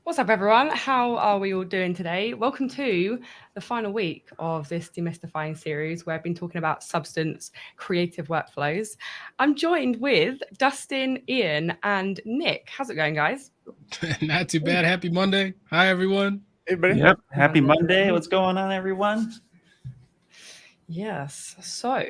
What's up, everyone? How are we all doing today? Welcome to the final week of this Demystifying series where I've been talking about substance creative workflows. I'm joined with Dustin, Ian, and Nick. How's it going, guys? Not too bad. Happy Monday. Hi, everyone. Hey, buddy. Yep. Happy Monday. What's going on, everyone? Yes. So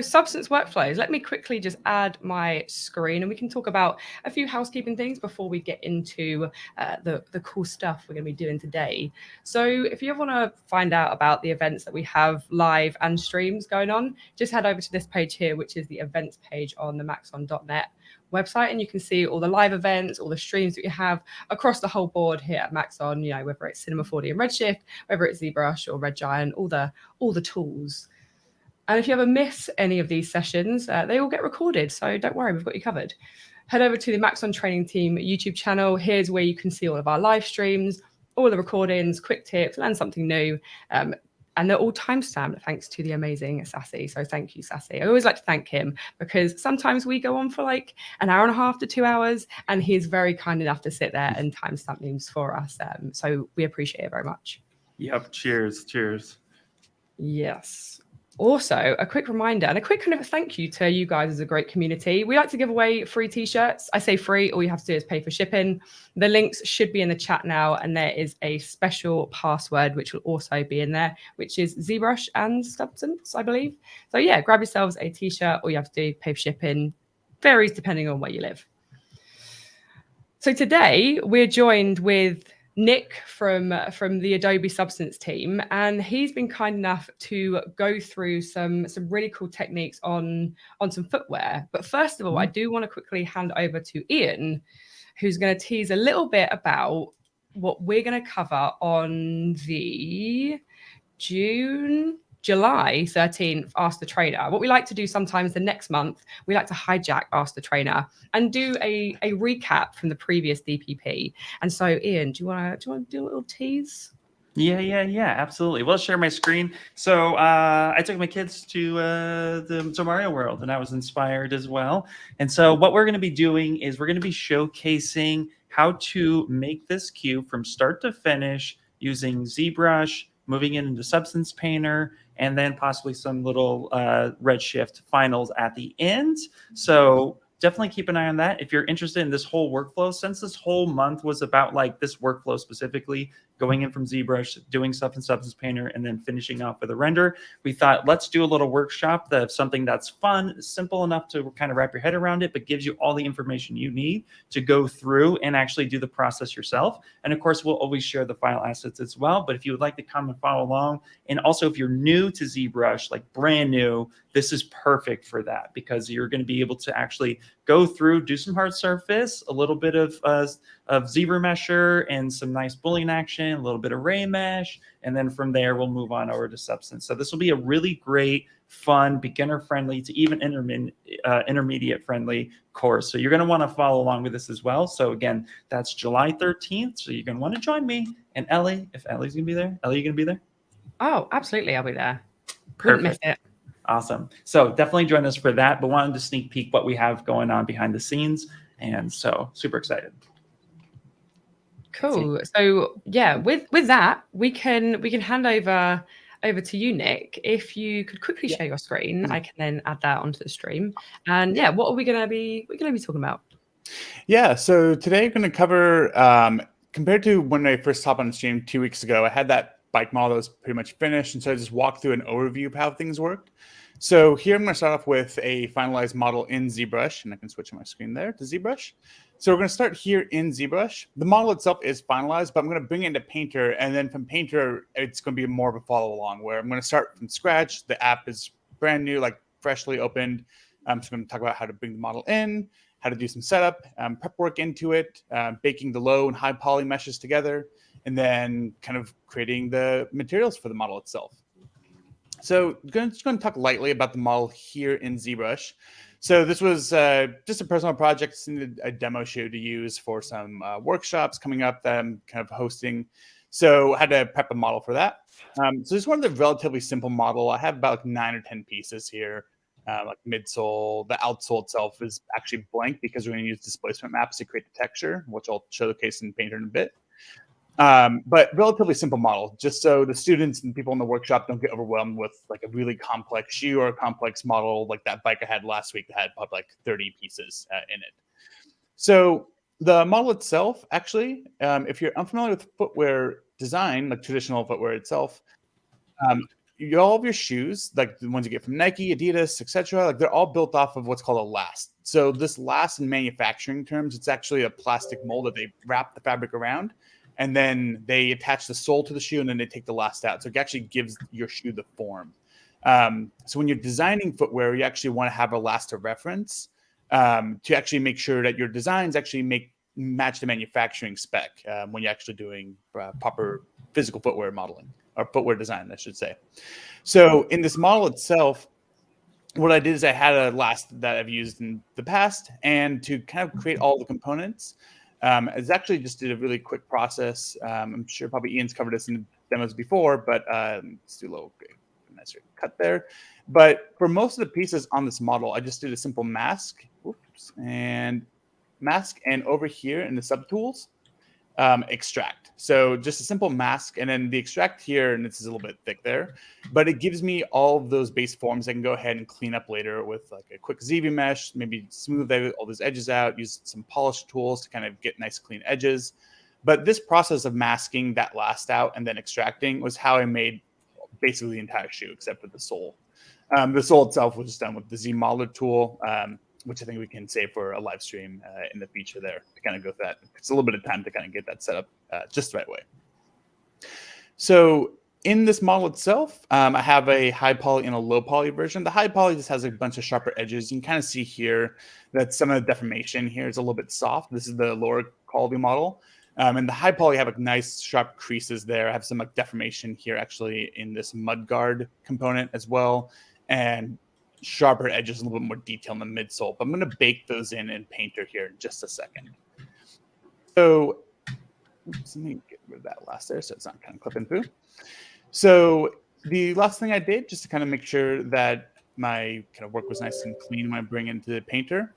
substance workflows. Let me quickly just add my screen and we can talk about a few housekeeping things before we get into the cool stuff we're going to be doing today. So if you ever want to find out about the events that we have live and streams going on, just head over to this page here, which is the events page on the maxon.net website, and you can see all the live events, all the streams that you have across the whole board here at Maxon, whether it's Cinema 4D and Redshift, whether it's ZBrush or Red Giant, all the tools. And if you ever miss any of these sessions, they all get recorded, so don't worry, we've got you covered. Head over to the Maxon Training Team YouTube channel. Here's where you can see all of our live streams, all the recordings, quick tips, learn something new. And they're all timestamped thanks to the amazing Sassy. So thank you, Sassy. I always like to thank him because sometimes we go on for like an hour and a half to 2 hours, and he's very kind enough to sit there and timestamp things for us. So we appreciate it very much. Yep. Cheers. Cheers. Yes. Also, a quick reminder and a quick kind of a thank you to you guys as a great community. We like to give away free t-shirts. I say free, all you have to do is pay for shipping. The links should be in the chat now, and there is a special password which will also be in there, which is ZBrush and Substance, I believe. So yeah, grab yourselves a t-shirt. All you have to do, pay for shipping. Varies depending on where you live. So today we're joined with Nick from the Adobe Substance team, and he's been kind enough to go through some really cool techniques on some footwear. But first of all, I do want to quickly hand over to Ian, who's going to tease a little bit about what we're going to cover on the July 13th, Ask the Trainer. What we like to do sometimes the next month, we like to hijack Ask the Trainer and do a recap from the previous DPP. And so, Ian, do you want to do a little tease? Yeah, absolutely. Well, share my screen. So I took my kids to the Mario World, and I was inspired as well. And so what we're going to be doing is we're going to be showcasing how to make this cube from start to finish using ZBrush, moving it into Substance Painter, and then possibly some little Redshift finals at the end. So definitely keep an eye on that. If you're interested in this whole workflow, since this whole month was about like this workflow specifically, going in from ZBrush, doing stuff in Substance Painter, and then finishing off with a render, we thought, let's do a little workshop of something that's fun, simple enough to kind of wrap your head around it, but gives you all the information you need to go through and actually do the process yourself. And of course, we'll always share the file assets as well. But if you would like to come and follow along, and also if you're new to ZBrush, like brand new, this is perfect for that because you're going to be able to actually go through, do some hard surface, a little bit of ZBrush and some nice Boolean action, a little bit of ray mesh, and then from there we'll move on over to Substance. So this will be a really great, fun, beginner-friendly to even intermediate-friendly course. So you're going to want to follow along with this as well. So again, that's July 13th. So you're going to want to join me and Ellie, if Ellie's going to be there. Ellie, you going to be there? Oh, absolutely, I'll be there. Perfect. Wouldn't miss it. Awesome. So definitely join us for that, but wanted to sneak peek what we have going on behind the scenes. And so super excited. Cool. So yeah, with that, we can hand over to you, Nick. If you could quickly share your screen, I can then add that onto the stream. And yeah, what are we gonna be talking about? Yeah, so today I'm going to cover, compared to when I first hopped on the stream 2 weeks ago, I had that bike model that was pretty much finished, and so I just walked through an overview of how things worked. So here I'm going to start off with a finalized model in ZBrush, and I can switch my screen there to ZBrush. So we're going to start here in ZBrush. The model itself is finalized, but I'm going to bring it into Painter, and then from Painter, it's going to be more of a follow along where I'm going to start from scratch. The app is brand new, like freshly opened. So I'm going to talk about how to bring the model in, how to do some setup, prep work into it, baking the low and high poly meshes together, and then kind of creating the materials for the model itself. So just going to talk lightly about the model here in ZBrush. So this was just a personal project, a demo show to use for some workshops coming up that I'm kind of hosting. So I had to prep a model for that. So this one is a relatively simple model. I have about 9 or 10 pieces here. like midsole. The outsole itself is actually blank because we're going to use displacement maps to create the texture, which I'll showcase in Painter in a bit. But relatively simple model, just so the students and people in the workshop don't get overwhelmed with like a really complex shoe or a complex model like that bike I had last week that had probably like 30 pieces in it. So the model itself, actually, if you're unfamiliar with footwear design, like traditional footwear itself, all of your shoes, like the ones you get from Nike, Adidas, etc., like they're all built off of what's called a last. So this last in manufacturing terms, it's actually a plastic mold that they wrap the fabric around, and then they attach the sole to the shoe, and then they take the last out. So it actually gives your shoe the form. So when you're designing footwear, you actually want to have a last of reference to actually make sure that your designs actually match the manufacturing spec when you're actually doing proper physical footwear modeling, or footwear design, I should say. So in this model itself, what I did is I had a last that I've used in the past, and to kind of create all the components, it's actually just did a really quick process. I'm sure probably Ian's covered this in demos before, but let's do a little nicer cut there. But for most of the pieces on this model, I just did a simple mask, and over here in the subtools, extract. So just a simple mask, and then the extract here, and this is a little bit thick there, but it gives me all of those base forms I can go ahead and clean up later with like a quick ZBrush, maybe smooth all those edges out, use some polish tools to kind of get nice clean edges. But this process of masking that last out and then extracting was how I made basically the entire shoe except for the sole. The sole itself was done with the Z Modeler tool, which I think we can save for a live stream in the feature there to kind of go through that. It's a little bit of time to kind of get that set up just the right way. So in this model itself, I have a high poly and a low poly version. The high poly just has a bunch of sharper edges. You can kind of see here that some of the deformation here is a little bit soft. This is the lower quality model. And the high poly have like nice sharp creases there. I have some like deformation here actually in this mudguard component as well. And sharper edges, a little bit more detail in the midsole. But I'm going to bake those in Painter here in just a second. So let me get rid of that last there so it's not kind of clipping through. So the last thing I did, just to kind of make sure that my kind of work was nice and clean when I bring into the Painter,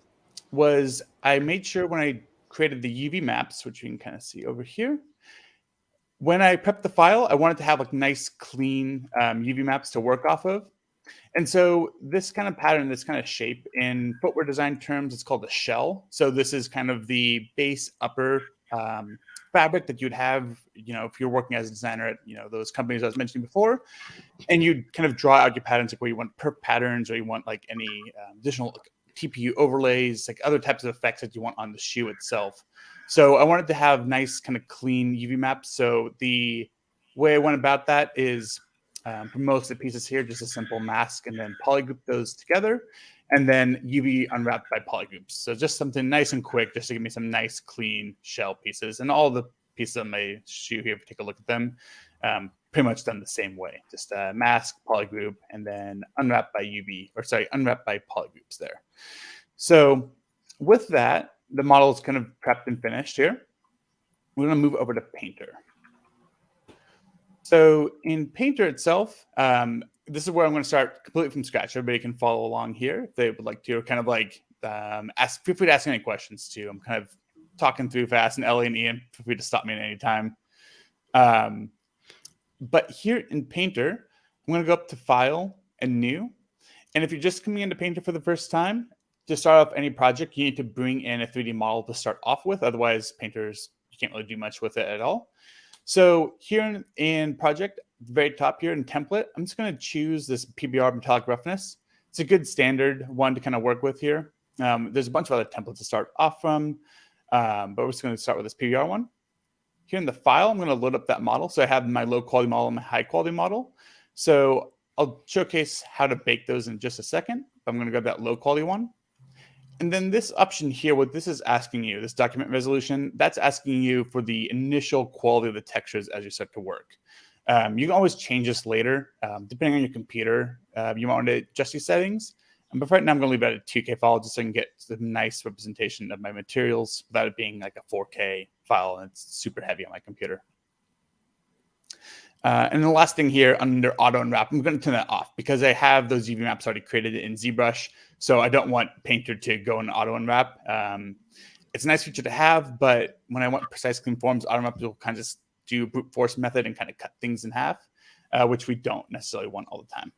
was I made sure when I created the UV maps, which you can kind of see over here, when I prepped the file, I wanted to have like nice, clean UV maps to work off of. And so this kind of pattern, this kind of shape in footwear design terms, it's called a shell. So this is kind of the base upper fabric that you'd have, if you're working as a designer at, those companies I was mentioning before, and you'd kind of draw out your patterns, like where you want perp patterns, or you want like any additional TPU overlays, like other types of effects that you want on the shoe itself. So I wanted to have nice kind of clean UV maps. So the way I went about that is for most of the pieces here, just a simple mask and then polygroup those together, and then UV unwrapped by polygroups. So just something nice and quick, just to give me some nice clean shell pieces. And all the pieces on my shoe here, if you take a look at them, pretty much done the same way. Just a mask, polygroup, and then unwrapped by polygroups there. So with that, the model is kind of prepped and finished here. We're going to move over to Painter. So in Painter itself, this is where I'm going to start completely from scratch. Everybody can follow along here if they would like to, or kind of like feel free to ask any questions too. I'm kind of talking through fast, and Ellie and Ian, feel free to stop me at any time. But here in Painter, I'm going to go up to File and New. And if you're just coming into Painter for the first time, to start off any project, you need to bring in a 3D model to start off with. Otherwise, Painter's, you can't really do much with it at all. So here in Project, the very top here in Template, I'm just going to choose this PBR metallic roughness. It's a good standard one to kind of work with here. There's a bunch of other templates to start off from, but we're just going to start with this PBR one. Here in the file, I'm going to load up that model. So I have my low quality model and my high quality model. So I'll showcase how to bake those in just a second. But I'm going to grab that low quality one. And then this option here, what this is asking you, this document resolution, that's asking you for the initial quality of the textures as you start to work. You can always change this later, depending on your computer. You might want to adjust these settings. But right now, I'm going to leave it at a 2K file just so I can get a nice representation of my materials without it being like a 4K file, and it's super heavy on my computer. And the last thing here under auto unwrap, I'm going to turn that off because I have those UV maps already created in ZBrush. So I don't want Painter to go and auto unwrap. It's a nice feature to have, but when I want precise clean forms, auto unwrap will kind of just do a brute force method and kind of cut things in half, which we don't necessarily want all the time.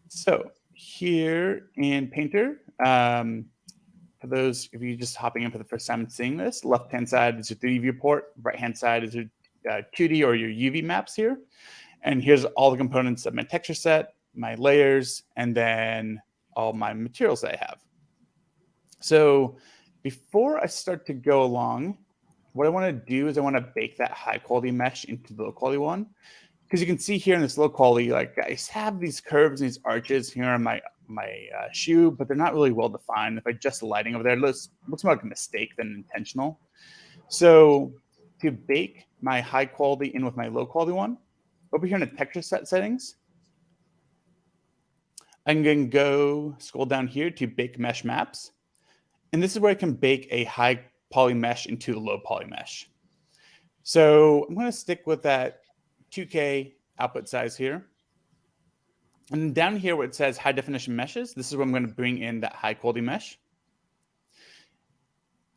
So here in Painter, for those of you just hopping in for the first time and seeing this, left-hand side is your 3D viewport, right-hand side is your 2D or your UV maps here. And here's all the components of my texture set, my layers, and then all my materials that I have. So before I start to go along, what I want to do is I want to bake that high quality mesh into the low quality one. Because you can see here in this low quality, like I have these curves and these arches here on my shoe, but they're not really well defined. If I adjust the lighting over there, it looks more like a mistake than intentional. So to bake my high quality in with my low quality one, over here in the texture set settings, I'm going to go scroll down here to bake mesh maps. And this is where I can bake a high poly mesh into the low poly mesh. So I'm going to stick with that 2K output size here. And down here where it says high definition meshes, this is where I'm going to bring in that high quality mesh.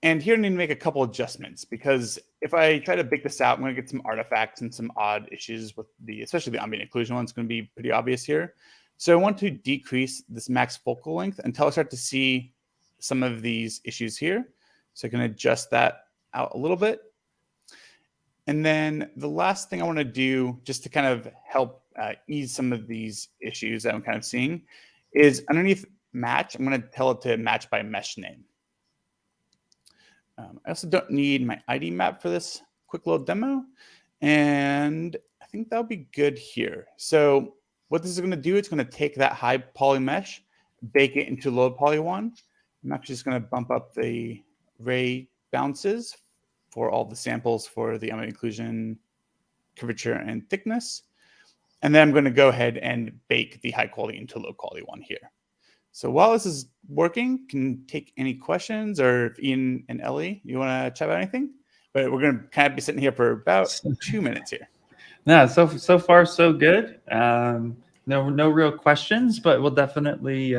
And here I need to make a couple adjustments because if I try to bake this out, I'm going to get some artifacts and some odd issues with especially the ambient occlusion one. It's going to be pretty obvious here. So I want to decrease this max focal length until I start to see some of these issues here. So I can adjust that out a little bit. And then the last thing I want to do just to kind of help ease some of these issues that I'm kind of seeing is underneath match, I'm going to tell it to match by mesh name. I also don't need my ID map for this quick little demo. And I think that'll be good here. So what this is going to do, it's going to take that high poly mesh, bake it into low poly one. I'm actually just going to bump up the ray bounces for all the samples for the ambient occlusion, curvature, and thickness. And then I'm going to go ahead and bake the high quality into low quality one here. So while this is working, can take any questions, or if Ian and Ellie, you want to chat about anything? But we're going to kind of be sitting here for about 2 minutes here. No, so far so good. No real questions, but we'll definitely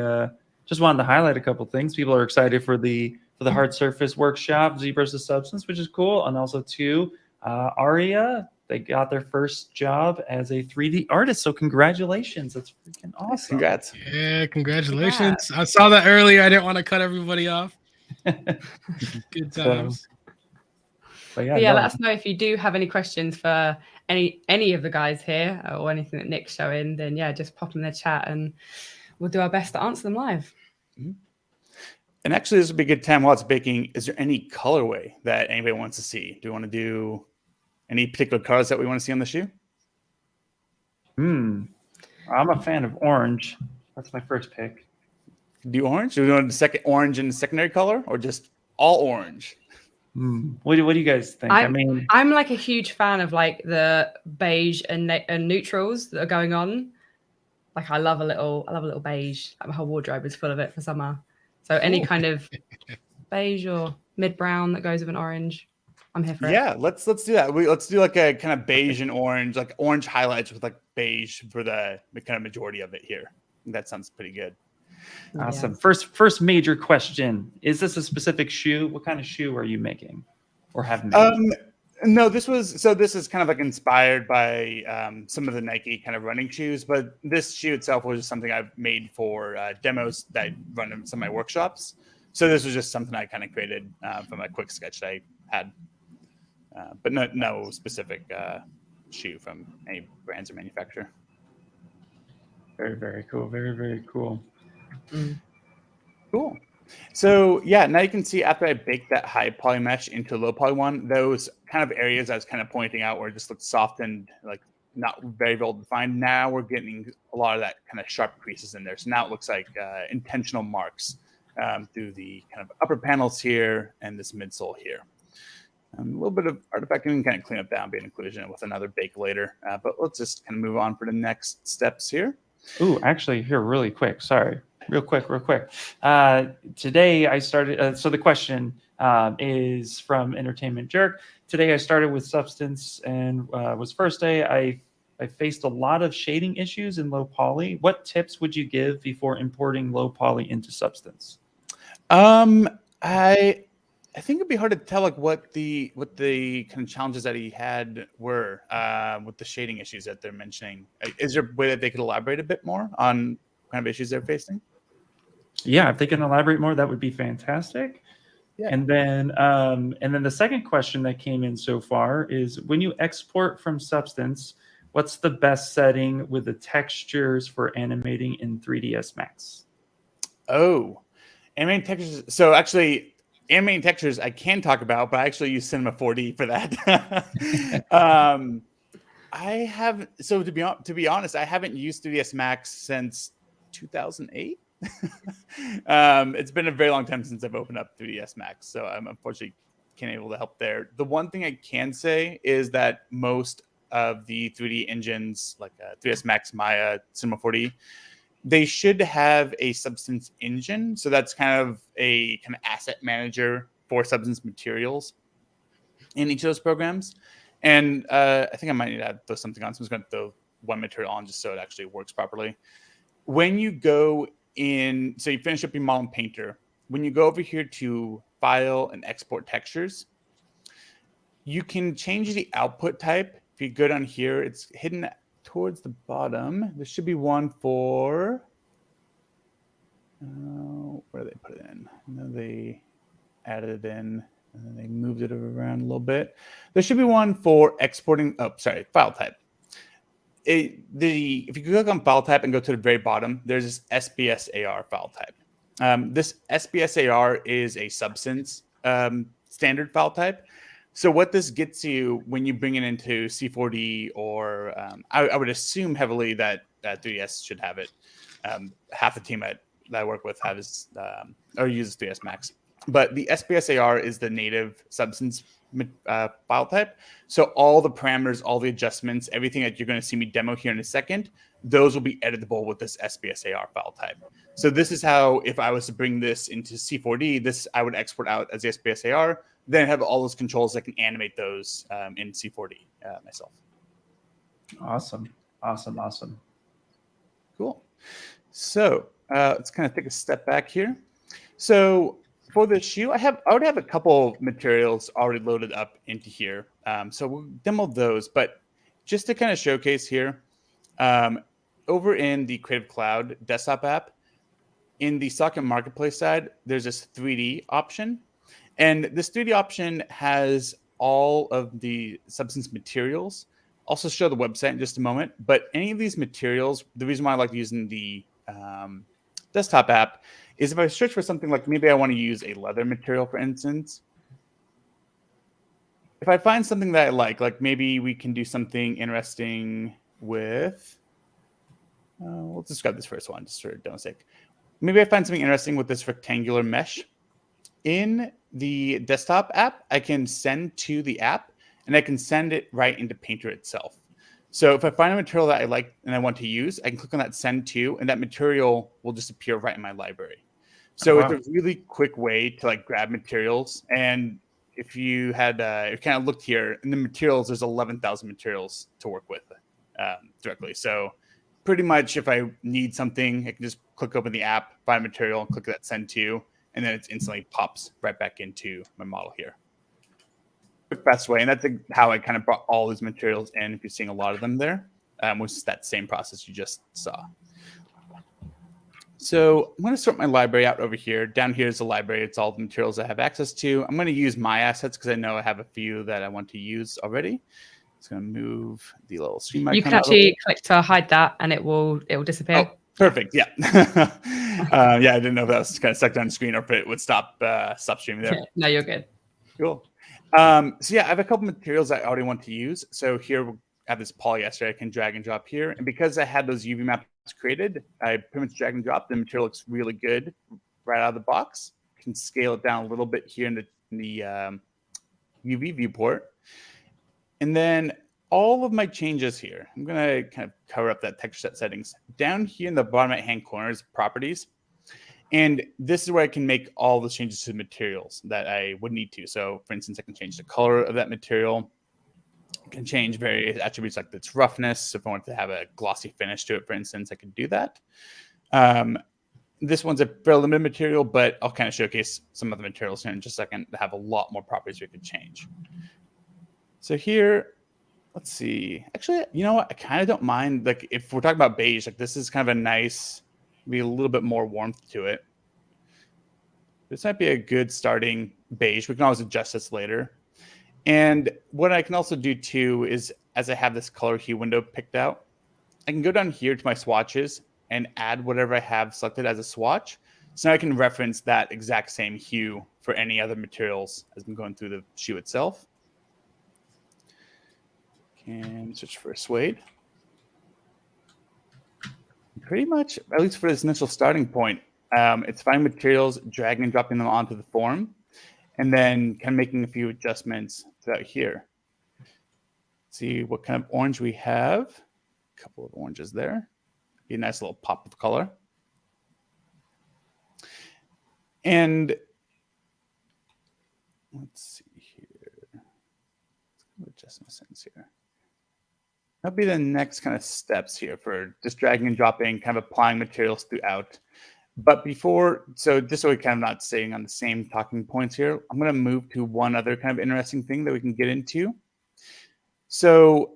just wanted to highlight a couple things. People are excited for the hard surface workshop, ZBrush the Substance, which is cool, and also too, Aria. They got their first job as a 3D artist. So congratulations. That's freaking awesome. Congrats. Yeah, congratulations. I saw that earlier. I didn't want to cut everybody off. Good times. But yeah, let us know if you do have any questions for any of the guys here or anything that Nick's showing. Then yeah, just pop in the chat and we'll do our best to answer them live. Mm-hmm. And actually, this would be a good time while it's baking. Is there any colorway that anybody wants to see? Do you want to do any particular colors that we want to see on the shoe? I'm a fan of orange. That's my first pick. Do orange? Do we want the second orange in the secondary color, or just all orange? What do you guys think? I'm like a huge fan of like the beige and neutrals that are going on. Like I love a little beige. Like my whole wardrobe is full of it for summer. So any kind of beige or mid brown that goes with an orange, I'm here for it. Yeah, let's do that. Let's do like a kind of beige and orange, like orange highlights with like beige for the kind of majority of it here. That sounds pretty good. Awesome. Yeah. First major question. Is this a specific shoe? What kind of shoe are you making or have made? No, this is kind of like inspired by some of the Nike kind of running shoes, but this shoe itself was just something I've made for demos that I run in some of my workshops. So this was just something I kind of created from a quick sketch that I had, but no specific shoe from any brands or manufacturer. Very, very cool. Very, very cool. Cool. So yeah, now you can see after I baked that high poly mesh into low poly one, those kind of areas I was kind of pointing out where it just looked soft and like not very well defined. Now we're getting a lot of that kind of sharp creases in there. So now it looks like intentional marks through the kind of upper panels here and this midsole here. A little bit of artifacting and kind of clean up the ambient occlusion with another bake later. But let's just kind of move on for the next steps here. Ooh, actually, here really quick. Sorry. Real quick. Today I started. So the question is from Entertainment Jerk. Today I started with Substance and was first day. I faced a lot of shading issues in low poly. What tips would you give before importing low poly into Substance? I think it'd be hard to tell like what the kind of challenges that he had were with the shading issues that they're mentioning. Is there a way that they could elaborate a bit more on kind of issues they're facing? Yeah, if they can elaborate more, that would be fantastic. Yeah. And then the second question that came in so far is, when you export from Substance, what's the best setting with the textures for animating in 3ds Max? Oh, animating textures. So actually, animating textures I can talk about, but I actually use Cinema 4D for that. I have. So to be honest, I haven't used 3ds Max since 2008. It's been a very long time since I've opened up 3ds Max, so I'm unfortunately can't able to help there. The one thing I can say is that most of the 3D engines, like 3ds Max, Maya, Cinema 4D, they should have a Substance engine. So that's kind of a kind of asset manager for Substance materials in each of those programs. And I think I might need to throw something on. So I'm just going to throw one material on just so it actually works properly. When you go in, so you finish up your model in Painter, when you go over here to File and Export Textures, you can change the output type. If you go down here, it's hidden towards the bottom. There should be one for, where did they put it in? No, they added it in and then they moved it around a little bit. There should be one for exporting, file type. If you click on file type and go to the very bottom, there's this SBSAR file type. This SBSAR is a Substance standard file type. So what this gets you when you bring it into C4D, or I would assume heavily that 3ds should have it. Half the team that I work with has or uses 3ds Max. But the SBSAR is the native Substance file type. So all the parameters, all the adjustments, everything that you're going to see me demo here in a second, those will be editable with this SBSAR file type. So this is how, if I was to bring this into C4D, I would export out as the SBSAR, then have all those controls that can animate those in C4D myself. Awesome. Cool. So let's kind of take a step back here. So for the shoe, I already have a couple materials already loaded up into here. So we'll demo those, but just to kind of showcase here, over in the Creative Cloud desktop app, in the Socket Marketplace side, there's this 3D option. And this 3D option has all of the Substance materials. Also show the website in just a moment. But any of these materials, the reason why I like using the desktop app is if I search for something like, maybe I want to use a leather material, for instance. If I find something that I like maybe we can do something interesting with, let's just grab this first one, just for demo's sake. Maybe I find something interesting with this rectangular mesh. In the desktop app, I can send to the app, and I can send it right into Painter itself. So if I find a material that I like and I want to use, I can click on that send to, and that material will just appear right in my library. So It's a really quick way to like grab materials. And if you had kind of looked here in the materials, there's 11,000 materials to work with directly. So pretty much if I need something, I can just click open the app, find a material, click that send to, and then it instantly pops right back into my model here. Quick, fast way. And that's how I kind of brought all these materials in. If you're seeing a lot of them there, which is that same process you just saw. So I'm going to sort my library out over here. Down here is the library. It's all the materials I have access to. I'm going to use my assets because I know I have a few that I want to use already. It's going to move the little stream icon. You can actually click to hide that, and it will disappear. Oh, perfect. Yeah. I didn't know if that was kind of stuck down the screen or if it would stop streaming there. No, you're good. Cool. I have a couple materials I already want to use. So here we have this polyester I can drag and drop here. And because I had those UV maps created, I pretty much drag and drop. The material looks really good right out of the box. Can scale it down a little bit here in the UV viewport. And then all of my changes here, I'm going to kind of cover up that texture set settings. Down here in the bottom right-hand corner is properties. And this is where I can make all the changes to the materials that I would need to. So for instance, I can change the color of that material. I can change various attributes like its roughness. So if I want to have a glossy finish to it, for instance, I could do that. This one's a fairly limited material, but I'll kind of showcase some of the materials here in just a second that have a lot more properties we could change. So here, let's see. Actually, you know what? I kind of don't mind. Like if we're talking about beige, like this is kind of a nice, maybe a little bit more warmth to it. This might be a good starting beige. We can always adjust this later. And what I can also do too is, as I have this color hue window picked out, I can go down here to my swatches and add whatever I have selected as a swatch. So now I can reference that exact same hue for any other materials as I'm going through the shoe itself. Can search for a suede. Pretty much, at least for this initial starting point, it's finding materials, dragging and dropping them onto the form, and then kind of making a few adjustments throughout here. See what kind of orange we have. A couple of oranges there. Be a nice little pop of color. And let's see here. Let's adjust my sentence here. That'll be the next kind of steps here for just dragging and dropping, kind of applying materials throughout. But before, so just so we're kind of not staying on the same talking points here, I'm going to move to one other kind of interesting thing that we can get into. So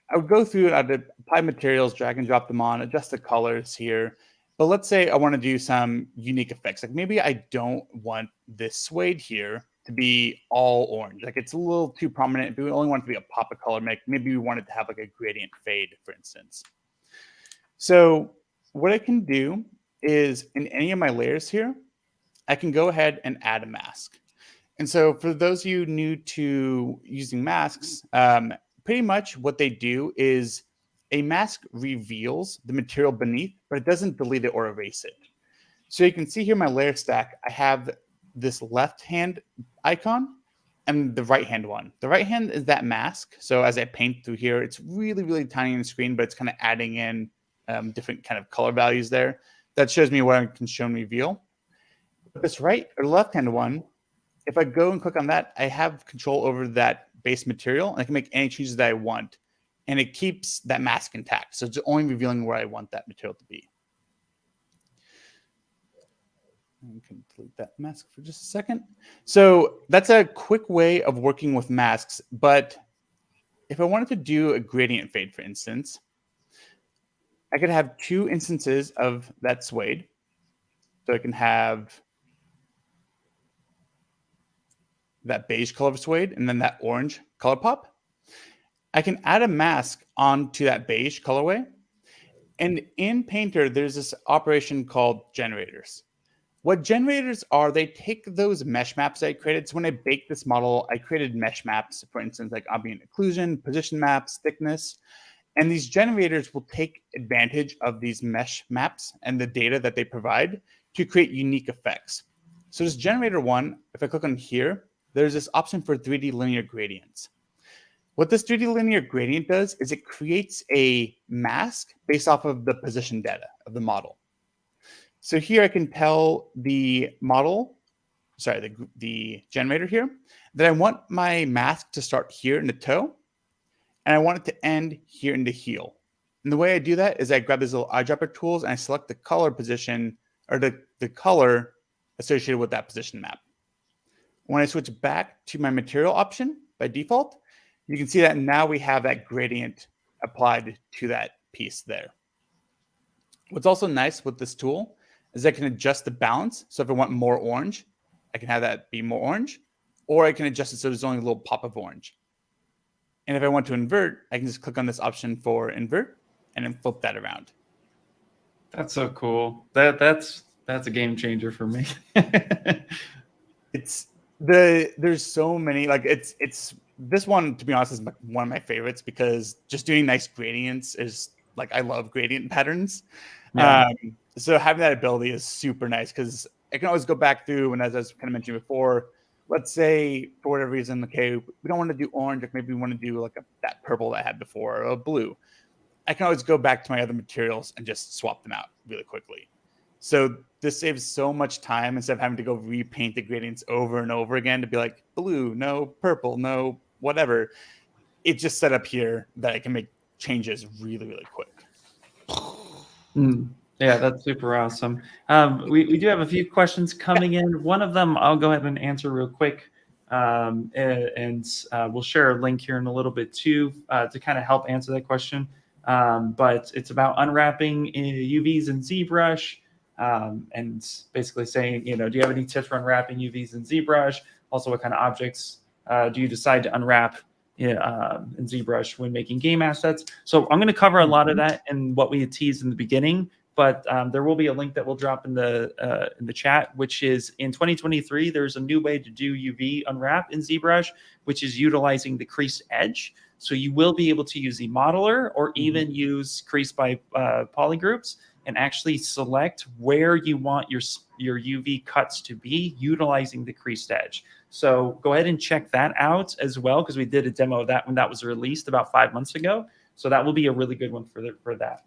I would go through and I'd apply materials, drag and drop them on, adjust the colors here. But let's say I want to do some unique effects. Like maybe I don't want this suede here to be all orange. Like it's a little too prominent. If we only want it to be a pop of color, maybe we want it to have like a gradient fade, for instance. So what I can do is in any of my layers here, I can go ahead and add a mask. And so for those of you new to using masks, pretty much what they do is a mask reveals the material beneath, but it doesn't delete it or erase it. So you can see here my layer stack, I have this left hand icon and the right hand one. The right hand is that mask. So as I paint through here, it's really, really tiny on the screen, but it's kind of adding in different kind of color values there. That shows me what I can show and reveal. But this right or left hand one, if I go and click on that, I have control over that base material and I can make any changes that I want. And it keeps that mask intact. So it's only revealing where I want that material to be. We can delete that mask for just a second. So that's a quick way of working with masks. But if I wanted to do a gradient fade, for instance, I could have two instances of that suede. So I can have that beige color of suede and then that orange color pop. I can add a mask onto that beige colorway. And in Painter, there's this operation called generators. What generators are, they take those mesh maps I created. So when I baked this model, I created mesh maps, for instance, like ambient occlusion, position maps, thickness. And these generators will take advantage of these mesh maps and the data that they provide to create unique effects. So this generator one, if I click on here, there's this option for 3D linear gradients. What this 3D linear gradient does is it creates a mask based off of the position data of the model. So here I can tell the model, sorry, the generator here, that I want my mask to start here in the toe, and I want it to end here in the heel. And the way I do that is I grab these little eyedropper tools and I select the color position or the color associated with that position map. When I switch back to my material option by default, you can see that now we have that gradient applied to that piece there. What's also nice with this tool is I can adjust the balance. So if I want more orange, I can have that be more orange, or I can adjust it so there's only a little pop of orange. And if I want to invert, I can just click on this option for invert and then flip that around. That's so cool. That's a game changer for me. There's so many, like it's this one, to be honest, is one of my favorites because just doing nice gradients is like, I love gradient patterns. Yeah. So having that ability is super nice because I can always go back through, and as I was kind of mentioned before, let's say for whatever reason, okay, we don't want to do orange, or maybe we want to do like that purple that I had before, or a blue. I can always go back to my other materials and just swap them out really quickly. So this saves so much time instead of having to go repaint the gradients over and over again to be like blue, no purple, no whatever. It's just set up here that I can make changes really, really quick. Yeah, that's super awesome. We do have a few questions coming in. One of them I'll go ahead and answer real quick. And we'll share a link here in a little bit too to kind of help answer that question. But it's about unwrapping UVs in ZBrush and basically saying, do you have any tips for unwrapping UVs in ZBrush? Also, what kind of objects do you decide to unwrap in ZBrush when making game assets? So I'm going to cover a lot of that and what we had teased in the beginning. But there will be a link that we'll drop in the chat, which is in 2023, there's a new way to do UV unwrap in ZBrush, which is utilizing the creased edge. So you will be able to use the modeler or even use crease by polygroups and actually select where you want your UV cuts to be utilizing the creased edge. So go ahead and check that out as well, because we did a demo of that when that was released about 5 months ago. So that will be a really good one for that.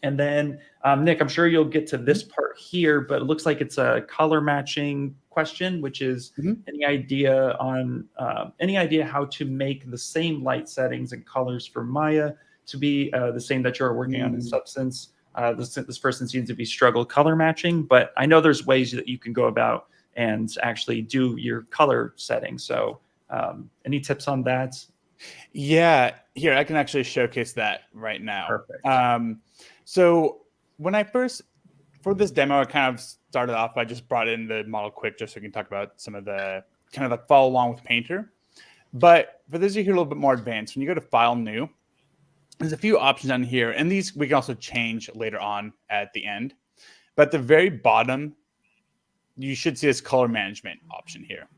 And then, Nick, I'm sure you'll get to this part here, but it looks like it's a color matching question, which is any idea how to make the same light settings and colors for Maya to be the same that you're working on in Substance? This person seems to be struggle color matching, but I know there's ways that you can go about and actually do your color setting. So any tips on that? Yeah, here, I can actually showcase that right now. Perfect. So when I first, for this demo, I kind of started off by just brought in the model quick just so we can talk about some of the kind of like follow along with Painter. But for this, you hear a little bit more advanced. When you go to File, New, there's a few options on here. And these we can also change later on at the end. But at the very bottom, you should see this color management option here.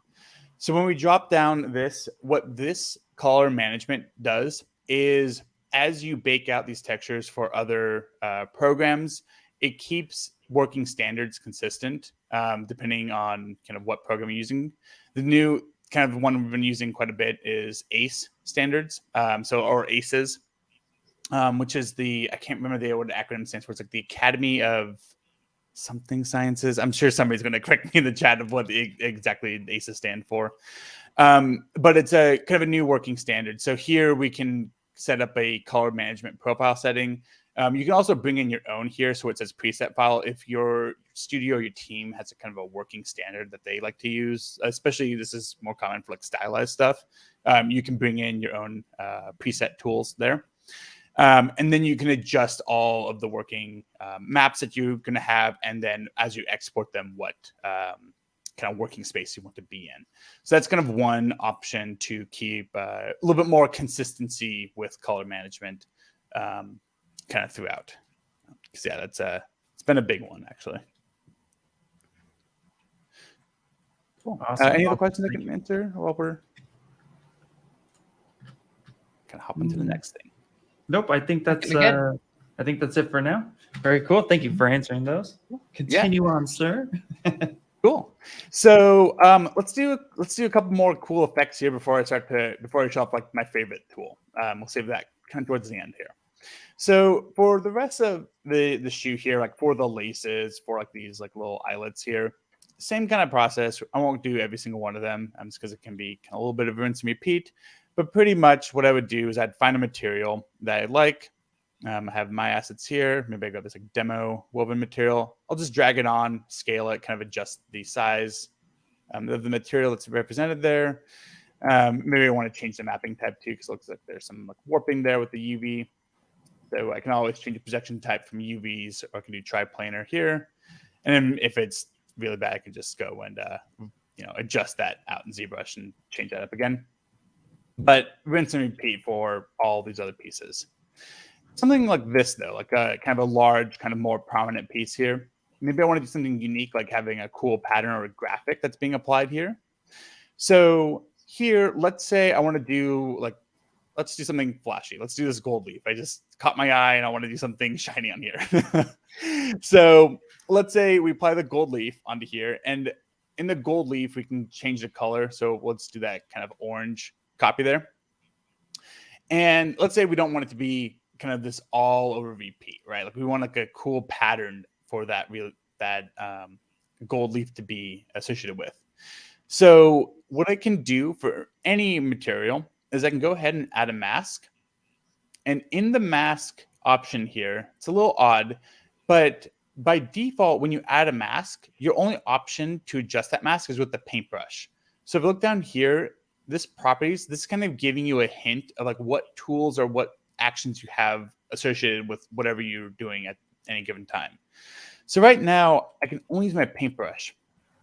So when we drop down this, what this color management does is as you bake out these textures for other programs, it keeps working standards consistent depending on kind of what program you're using. The new kind of one we've been using quite a bit is ACE standards, or ACEs, which is I can't remember what the acronym stands for. It's like the Academy of something Sciences. I'm sure somebody's going to correct me in the chat of what exactly ACEs stand for. But it's a kind of a new working standard. So here we can set up a color management profile setting. You can also bring in your own here. So it says preset file. If your studio or your team has a kind of a working standard that they like to use, especially this is more common for like stylized stuff, you can bring in your own preset tools there. And then you can adjust all of the working maps that you're going to have. And then as you export them, what kind of working space you want to be in. So that's kind of one option to keep a little bit more consistency with color management kind of throughout. So yeah, it's been a big one actually. Cool. Awesome. Any other questions I can answer while we're kind of hop into the next thing? Nope. I think that's it for now. Very cool. Thank you for answering those. Continue on, sir. Cool. So let's do a couple more cool effects here before I show off like my favorite tool. We'll save that kind of towards the end here. So for the rest of the shoe here, like for the laces, for like these like little eyelets here, same kind of process. I won't do every single one of them just because it can be kind of a little bit of rinse and repeat. But pretty much what I would do is I'd find a material that I like. I have my assets here. Maybe I got this like demo woven material. I'll just drag it on, scale it, kind of adjust the size of the material that's represented there. Maybe I want to change the mapping type too, because it looks like there's some like warping there with the UV. So I can always change the projection type from UVs, or I can do triplanar here. And then if it's really bad, I can just go and adjust that out in ZBrush and change that up again. But rinse and repeat for all these other pieces. Something like this, though, like a kind of a large, kind of more prominent piece here. Maybe I want to do something unique, like having a cool pattern or a graphic that's being applied here. So here, let's say I want to do let's do something flashy. Let's do this gold leaf. I just caught my eye and I want to do something shiny on here. So let's say we apply the gold leaf onto here. And in the gold leaf, we can change the color. So let's do that kind of orange copy there. And let's say we don't want it to be kind of this all over repeat, right? Like we want like a cool pattern for that that gold leaf to be associated with. So what I can do for any material is I can go ahead and add a mask. And in the mask option here, it's a little odd, but by default, when you add a mask, your only option to adjust that mask is with the paintbrush. So if you look down here, this properties, this is kind of giving you a hint of like what tools or what actions you have associated with whatever you're doing at any given time. So right now, I can only use my paintbrush.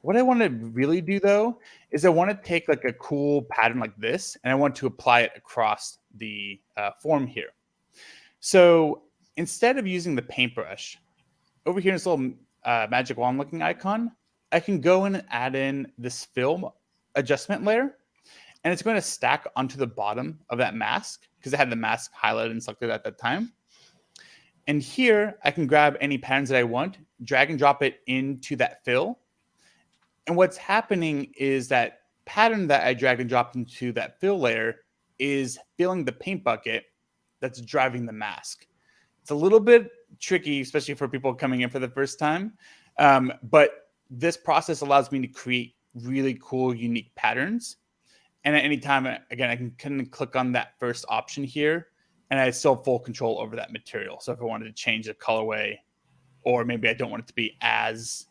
What I want to really do though, is I want to take like a cool pattern like this, and I want to apply it across the form here. So instead of using the paintbrush, over here in this little magic wand looking icon, I can go in and add in this film adjustment layer, and it's going to stack onto the bottom of that mask because I had the mask highlighted and selected at that time. And here I can grab any patterns that I want, drag and drop it into that fill. And what's happening is that pattern that I dragged and dropped into that fill layer is filling the paint bucket that's driving the mask. It's a little bit tricky, especially for people coming in for the first time. But this process allows me to create really cool, unique patterns. And at any time, again, I can kind of click on that first option here, and I still have full control over that material. So if I wanted to change the colorway, or maybe I don't want it to be as,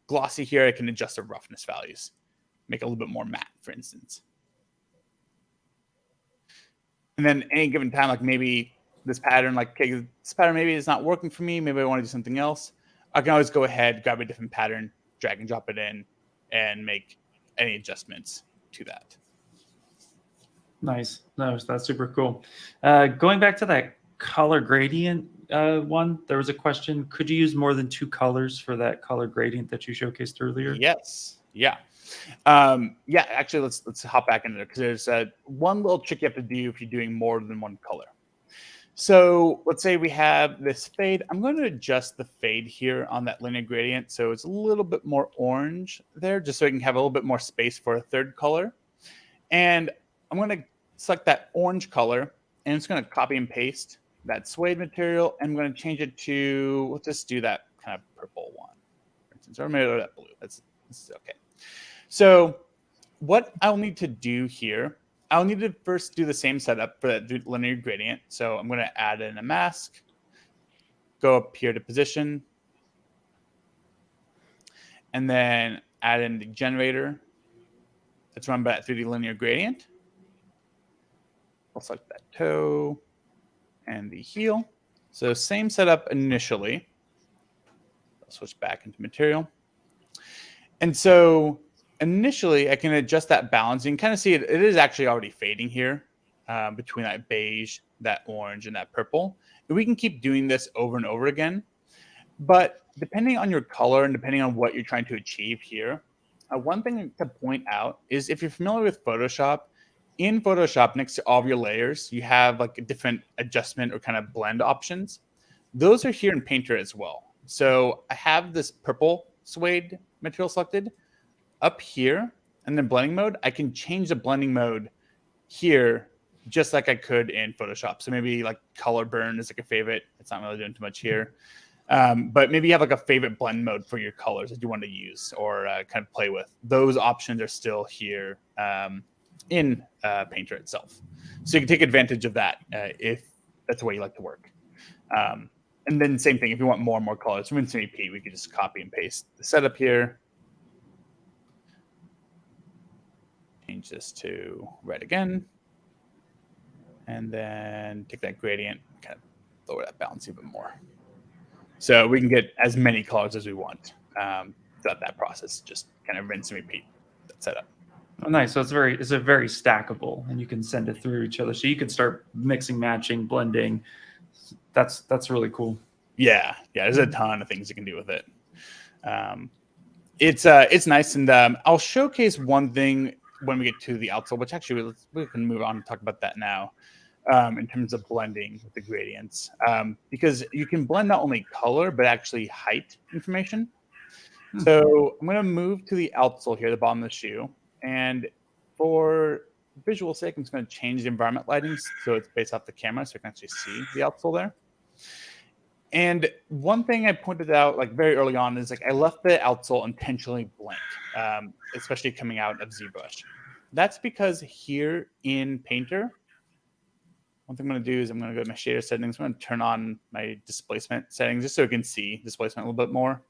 glossy here, I can adjust the roughness values, make it a little bit more matte, for instance. And then any given time, like maybe this pattern, like, okay, this pattern maybe is not working for me. Maybe I want to do something else. I can always go ahead, grab a different pattern, drag and drop it in, and make any adjustments to that. Nice. No, that's super cool. Going back to that color gradient one, there was a question. Could you use more than 2 colors for that color gradient that you showcased earlier? Yes. Yeah. Actually, let's hop back into there because there's one little trick you have to do if you're doing more than one color. So let's say we have this fade. I'm going to adjust the fade here on that linear gradient so it's a little bit more orange there, just so I can have a little bit more space for a third color. And I'm going to select that orange color, and it's going to copy and paste that suede material. And I'm going to change it to, let's just do that kind of purple one, for instance, or maybe that blue. This is okay. So what I'll need to do here, I'll need to first do the same setup for that linear gradient. So I'm going to add in a mask, go up here to position, and then add in the generator that's run by that 3D linear gradient. I'll select that toe and the heel. So same setup initially. I'll switch back into material. And so initially, I can adjust that balance. You can kind of see it is actually already fading here between that beige, that orange, and that purple. And we can keep doing this over and over again. But depending on your color and depending on what you're trying to achieve here, one thing to point out is if you're familiar with Photoshop, in Photoshop, next to all of your layers, you have like a different adjustment or kind of blend options. Those are here in Painter as well. So I have this purple suede material selected. Up here, and then blending mode, I can change the blending mode here just like I could in Photoshop. So maybe like color burn is like a favorite. It's not really doing too much here. But maybe you have like a favorite blend mode for your colors that you want to use or kind of play with. Those options are still here in Painter itself. So you can take advantage of that if that's the way you like to work. And then same thing, if you want more and more colors from Instant EP, we could just copy and paste the setup here. Change this to red again. And then take that gradient, kind of lower that balance even more. So we can get as many colors as we want throughout that process. Just kind of rinse and repeat that setup. Oh, nice. So it's very stackable, and you can send it through each other. So you can start mixing, matching, blending. That's really cool. Yeah. There's a ton of things you can do with it. It's nice, and I'll showcase one thing when we get to the outsole, which actually we can move on and talk about that now in terms of blending with the gradients, because you can blend not only color but actually height information. So I'm going to move to the outsole here, the bottom of the shoe, and for visual sake, I'm just going to change the environment lighting so it's based off the camera so I can actually see the outsole there. And one thing I pointed out like very early on is like I left the outsole intentionally blank, especially coming out of ZBrush. That's because here in Painter, one thing I'm going to do is I'm going to go to my shader settings. I'm going to turn on my displacement settings just so we can see displacement a little bit more.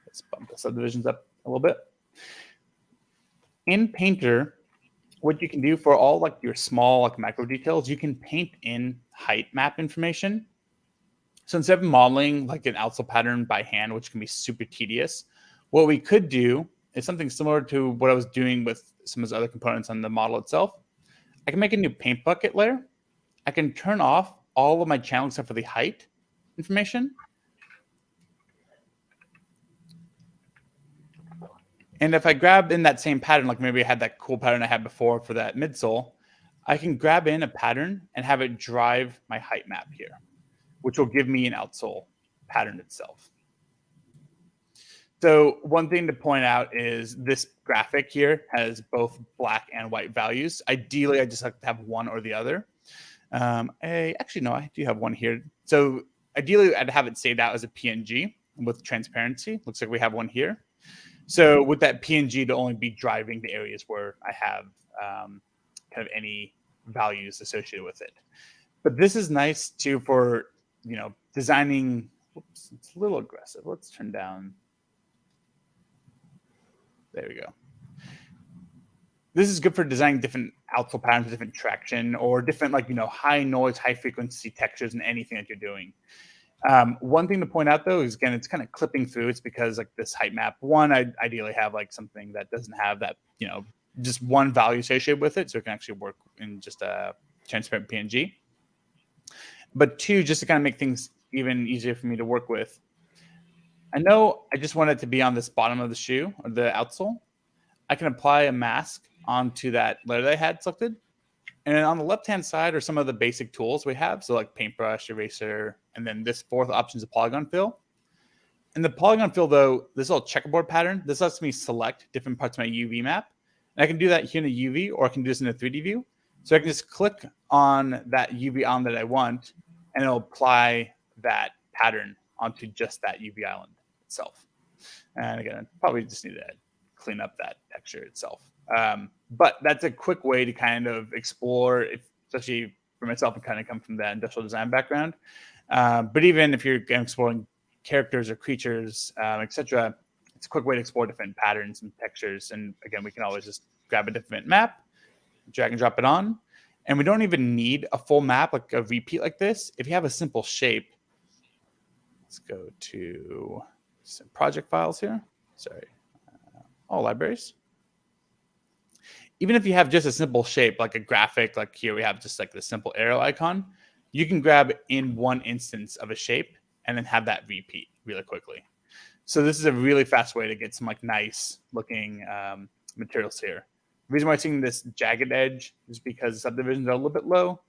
Let's bump the subdivisions up a little bit. In Painter, what you can do for all like your small like macro details, you can paint in height map information. So instead of modeling like an outsole pattern by hand, which can be super tedious, what we could do is something similar to what I was doing with some of those other components on the model itself. I can make a new paint bucket layer. I can turn off all of my channel except for the height information. And if I grab in that same pattern, like maybe I had that cool pattern I had before for that midsole, I can grab in a pattern and have it drive my height map here, which will give me an outsole pattern itself. So one thing to point out is this graphic here has both black and white values. Ideally, I just like to have one or the other. Actually, no, I do have one here. So ideally, I'd have it saved out as a PNG with transparency. Looks like we have one here. So with that PNG to only be driving the areas where I have kind of any values associated with it. But this is nice too for, you know, designing. Whoops, it's a little aggressive. Let's turn down. There we go. This is good for designing different outsole patterns, different traction, or different like, you know, high noise, high frequency textures in anything that you're doing. One thing to point out though is, again, it's kind of clipping through. It's because like this height map, one, I ideally have like something that doesn't have that, you know, just one value associated with it. So it can actually work in just a transparent PNG. But two, just to kind of make things even easier for me to work with. I know I just want it to be on this bottom of the shoe or the outsole. I can apply a mask onto that layer that I had selected. And then on the left-hand side are some of the basic tools we have. So like paintbrush, eraser, and then this fourth option is a polygon fill. And the polygon fill, though, this little checkerboard pattern, this lets me select different parts of my UV map. And I can do that here in the UV, or I can do this in a 3D view. So I can just click on that UV island that I want, and it'll apply that pattern onto just that UV island itself. And again, I probably just need to clean up that texture itself. But that's a quick way to kind of explore, especially for myself, and kind of come from that industrial design background. But even if you're exploring characters or creatures, etc., it's a quick way to explore different patterns and textures. And again, we can always just grab a different map, drag and drop it on. And we don't even need a full map, like a repeat like this. If you have a simple shape, let's go to some project files here. Sorry, all libraries. Even if you have just a simple shape, like a graphic, like here we have just like the simple arrow icon, you can grab in one instance of a shape and then have that repeat really quickly. So this is a really fast way to get some like nice looking materials here. The reason why I'm seeing this jagged edge is because the subdivisions are a little bit low.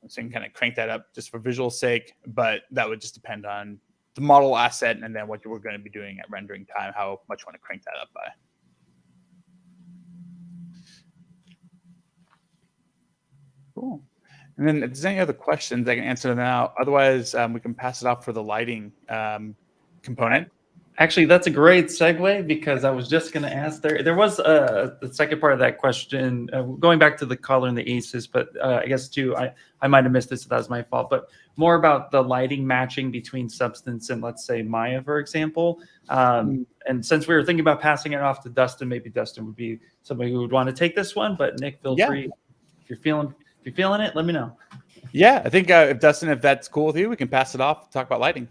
So you can kind of crank that up just for visual sake, but that would just depend on the model asset and then what you were going to be doing at rendering time, how much you want to crank that up by. Cool. And then if there's any other questions, I can answer them now. Otherwise, we can pass it off for the lighting component. Actually, that's a great segue, because I was just going to ask there was the second part of that question, going back to the color and the aces, but I guess too, I might have missed this, so that was my fault, but more about the lighting matching between Substance and, let's say, Maya, for example. And since we were thinking about passing it off to Dustin, maybe Dustin would be somebody who would want to take this one, but Nick, feel free. If you're feeling it, let me know. Yeah, I think if Dustin, if that's cool with you, we can pass it off, talk about lighting.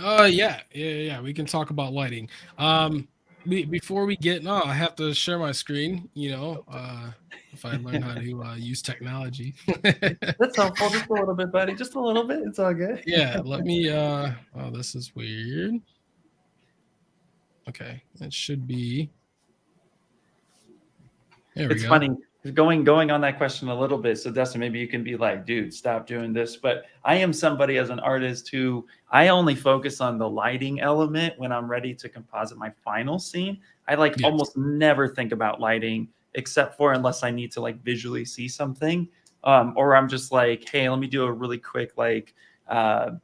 Yeah. We can talk about lighting. Before we get, I have to share my screen. You know, if I learn how to use technology. That's helpful, just a little bit, buddy. Just a little bit. It's all good. Yeah. Let me. Oh, this is weird. Okay, it should be. There we go. It's funny. Going on that question a little bit. So Dustin, maybe you can be like, dude, stop doing this. But I am somebody as an artist who I only focus on the lighting element when I'm ready to composite my final scene. I almost never think about lighting, except for unless I need to like visually see something. Or I'm just like, hey, let me do a really quick, like,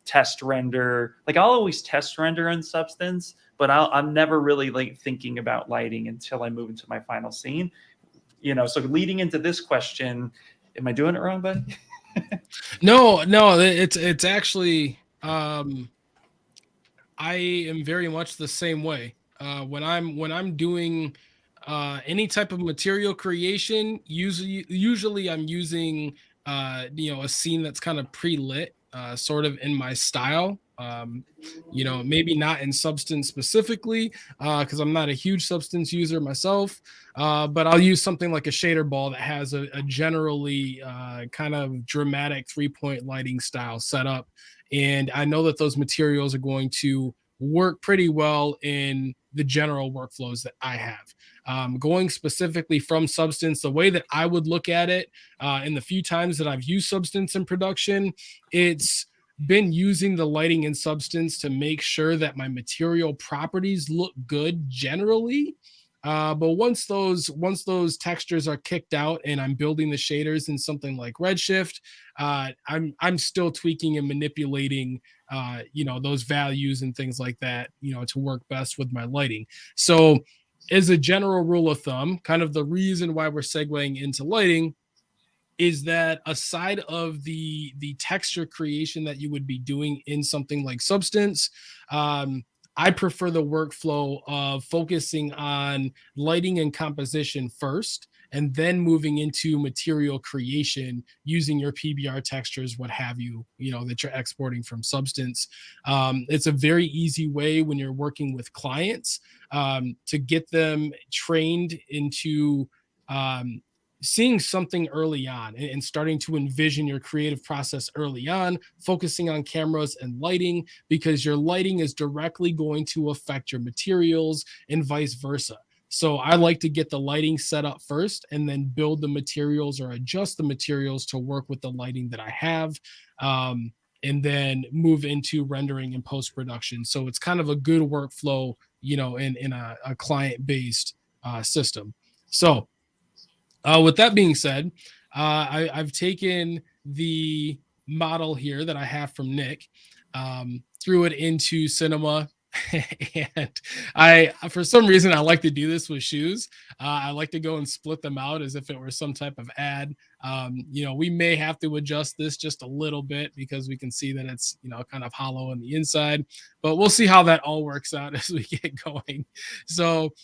test render. Like I'll always test render in Substance, but I'm never really like thinking about lighting until I move into my final scene. You know, so leading into this question, am I doing it wrong, buddy? No, it's actually I am very much the same way. When I'm doing any type of material creation, usually I'm using a scene that's kind of pre-lit, sort of in my style. Maybe not in Substance specifically, because I'm not a huge Substance user myself. But I'll use something like a shader ball that has a generally kind of dramatic 3-point lighting style setup. And I know that those materials are going to work pretty well in the general workflows that I have. Going specifically from Substance, the way that I would look at it in the few times that I've used Substance in production, it's been using the lighting in Substance to make sure that my material properties look good generally. But once those textures are kicked out and I'm building the shaders in something like Redshift, I'm still tweaking and manipulating those values and things like that, to work best with my lighting. So as a general rule of thumb, kind of the reason why we're segueing into lighting is that aside of the texture creation that you would be doing in something like Substance, I prefer the workflow of focusing on lighting and composition first, and then moving into material creation using your PBR textures, what have you, that you're exporting from Substance. It's a very easy way when you're working with clients to get them trained into seeing something early on and starting to envision your creative process early on, focusing on cameras and lighting, because your lighting is directly going to affect your materials and vice versa. So I like to get the lighting set up first and then build the materials or adjust the materials to work with the lighting that I have, and then move into rendering and post-production. So it's kind of a good workflow, in a client-based system. So with that being said, I've taken the model here that I have from Nick, threw it into Cinema, and for some reason, I like to do this with shoes. I like to go and split them out as if it were some type of ad. We may have to adjust this just a little bit because we can see that it's, kind of hollow on the inside, but we'll see how that all works out as we get going. So,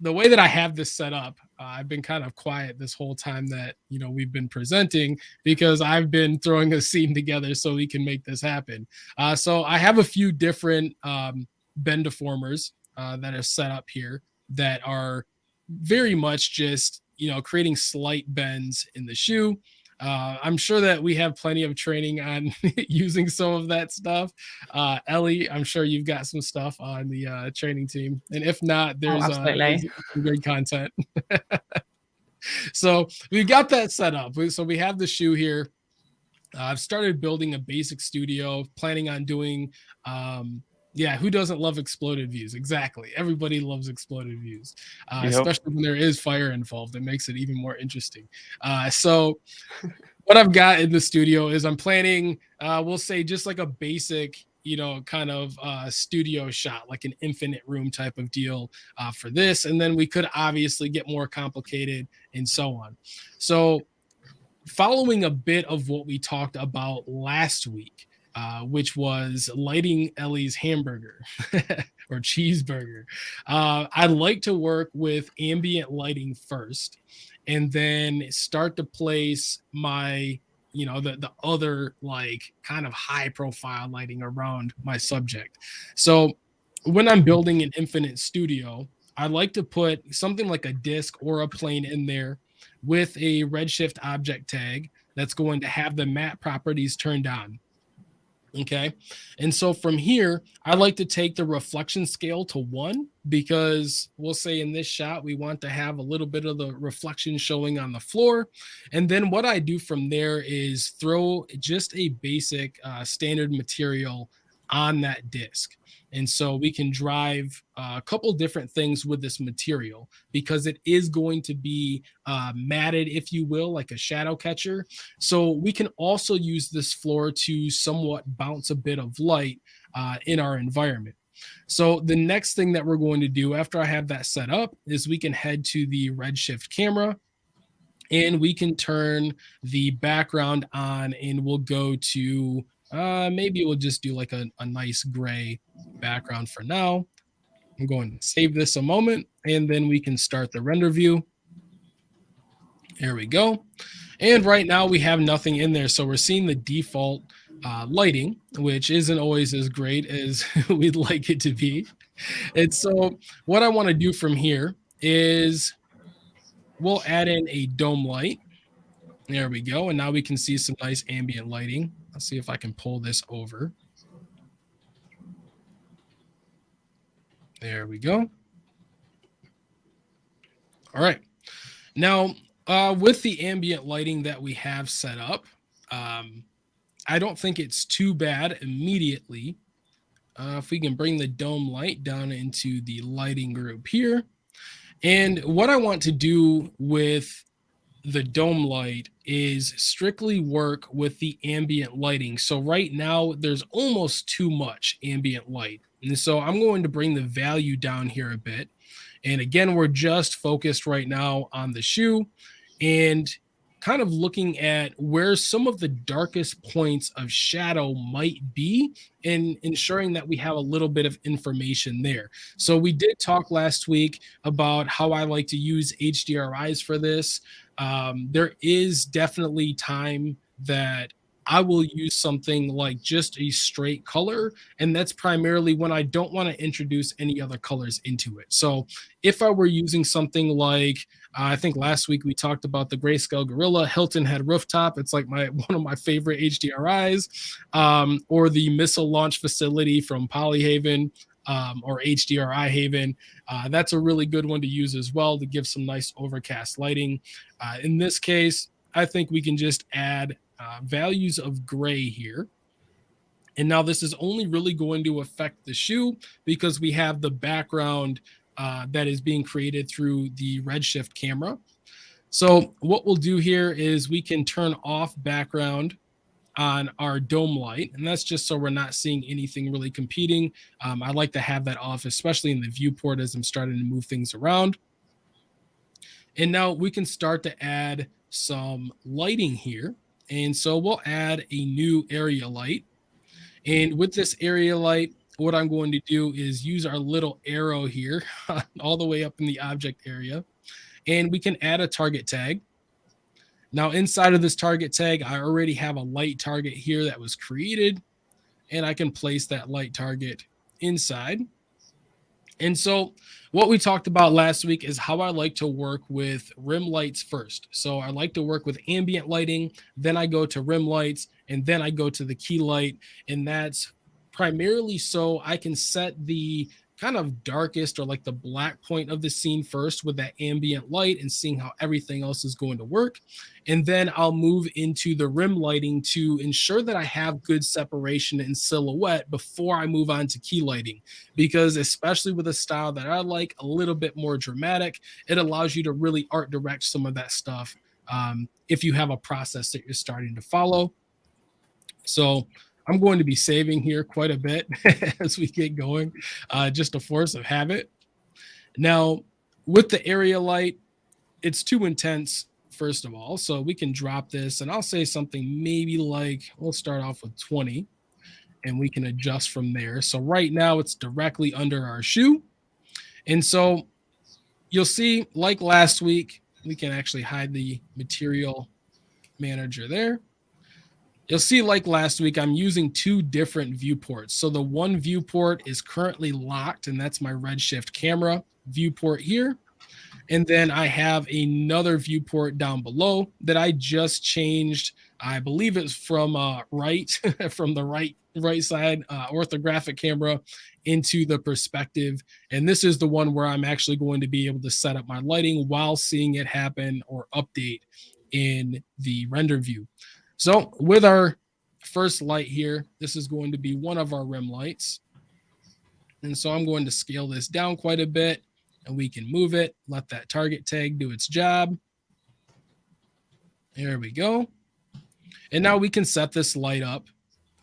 the way that I have this set up, I've been kind of quiet this whole time that, we've been presenting, because I've been throwing a scene together so we can make this happen. So I have a few different bend deformers that are set up here that are very much just, creating slight bends in the shoe. I'm sure that we have plenty of training on using some of that stuff. Ellie, I'm sure you've got some stuff on the training team. And if not, there's some great content. So we got that set up. So we have the shoe here. I've started building a basic studio, planning on doing who doesn't love exploded views? Exactly. Everybody loves exploded views, especially when there is fire involved. It makes it even more interesting. So what I've got in the studio is I'm planning, we'll say just like a basic, kind of studio shot, like an infinite room type of deal for this. And then we could obviously get more complicated and so on. So following a bit of what we talked about last week, which was lighting Ellie's hamburger or cheeseburger. I like to work with ambient lighting first, and then start to place my, the other like kind of high profile lighting around my subject. So when I'm building an infinite studio, I like to put something like a disk or a plane in there with a Redshift object tag that's going to have the matte properties turned on. Okay. And so from here, I like to take the reflection scale to 1, because we'll say in this shot, we want to have a little bit of the reflection showing on the floor. And then what I do from there is throw just a basic standard material on that disc. And so we can drive a couple different things with this material because it is going to be matted, if you will, like a shadow catcher. So we can also use this floor to somewhat bounce a bit of light in our environment. So the next thing that we're going to do after I have that set up is we can head to the Redshift camera and we can turn the background on, and we'll go to maybe we'll just do like a nice gray background for now. I'm going to save this a moment, and then we can start the render view. There we go. And right now we have nothing in there. So we're seeing the default lighting, which isn't always as great as we'd like it to be. And so what I want to do from here is we'll add in a dome light. There we go. And now we can see some nice ambient lighting. Let's see if I can pull this over. There we go. All right. Now, with the ambient lighting that we have set up, I don't think it's too bad immediately. If we can bring the dome light down into the lighting group here. And what I want to do with the dome light is strictly work with the ambient lighting. So right now there's almost too much ambient light. And so I'm going to bring the value down here a bit. And again, we're just focused right now on the shoe and kind of looking at where some of the darkest points of shadow might be and ensuring that we have a little bit of information there. So we did talk last week about how I like to use HDRIs for this. There is definitely time that I will use something like just a straight color, and that's primarily when I don't want to introduce any other colors into it. So if I were using something like, I think last week we talked about the Grayscale Gorilla Hilton Head Rooftop. It's like one of my favorite HDRIs, or the missile launch facility from Polyhaven, or HDRI Haven. That's a really good one to use as well to give some nice overcast lighting. In this case, I think we can just add values of gray here. And now this is only really going to affect the shoe because we have the background that is being created through the Redshift camera. So what we'll do here is we can turn off background on our dome light, and that's just so we're not seeing anything really competing. I like to have that off, especially in the viewport as I'm starting to move things around. And now we can start to add some lighting here. And so we'll add a new area light. And with this area light, what I'm going to do is use our little arrow here all the way up in the object area. And we can add a target tag. Now inside of this target tag, I already have a light target here that was created. And I can place that light target inside. And so what we talked about last week is how I like to work with rim lights first. So I like to work with ambient lighting, then I go to rim lights, and then I go to the key light. And that's primarily so I can set the kind of darkest or like the black point of the scene first with that ambient light and seeing how everything else is going to work. And then I'll move into the rim lighting to ensure that I have good separation and silhouette before I move on to key lighting. Because especially with a style that I like, a little bit more dramatic, it allows you to really art direct some of that stuff if you have a process that you're starting to follow. So I'm going to be saving here quite a bit as we get going, just a force of habit. Now, with the area light, it's too intense, first of all. So we can drop this, and I'll say something maybe like, we'll start off with 20, and we can adjust from there. So right now, it's directly under our shoe. And so you'll see, like last week, we can actually hide the material manager there. You'll see, like last week, I'm using two different viewports. So the one viewport is currently locked, and that's my Redshift camera viewport here. And then I have another viewport down below that I just changed. I believe it's from from the right side orthographic camera into the perspective. And this is the one where I'm actually going to be able to set up my lighting while seeing it happen or update in the render view. So with our first light here, this is going to be one of our rim lights. And so I'm going to scale this down quite a bit, and we can move it, let that target tag do its job. There we go. And now we can set this light up.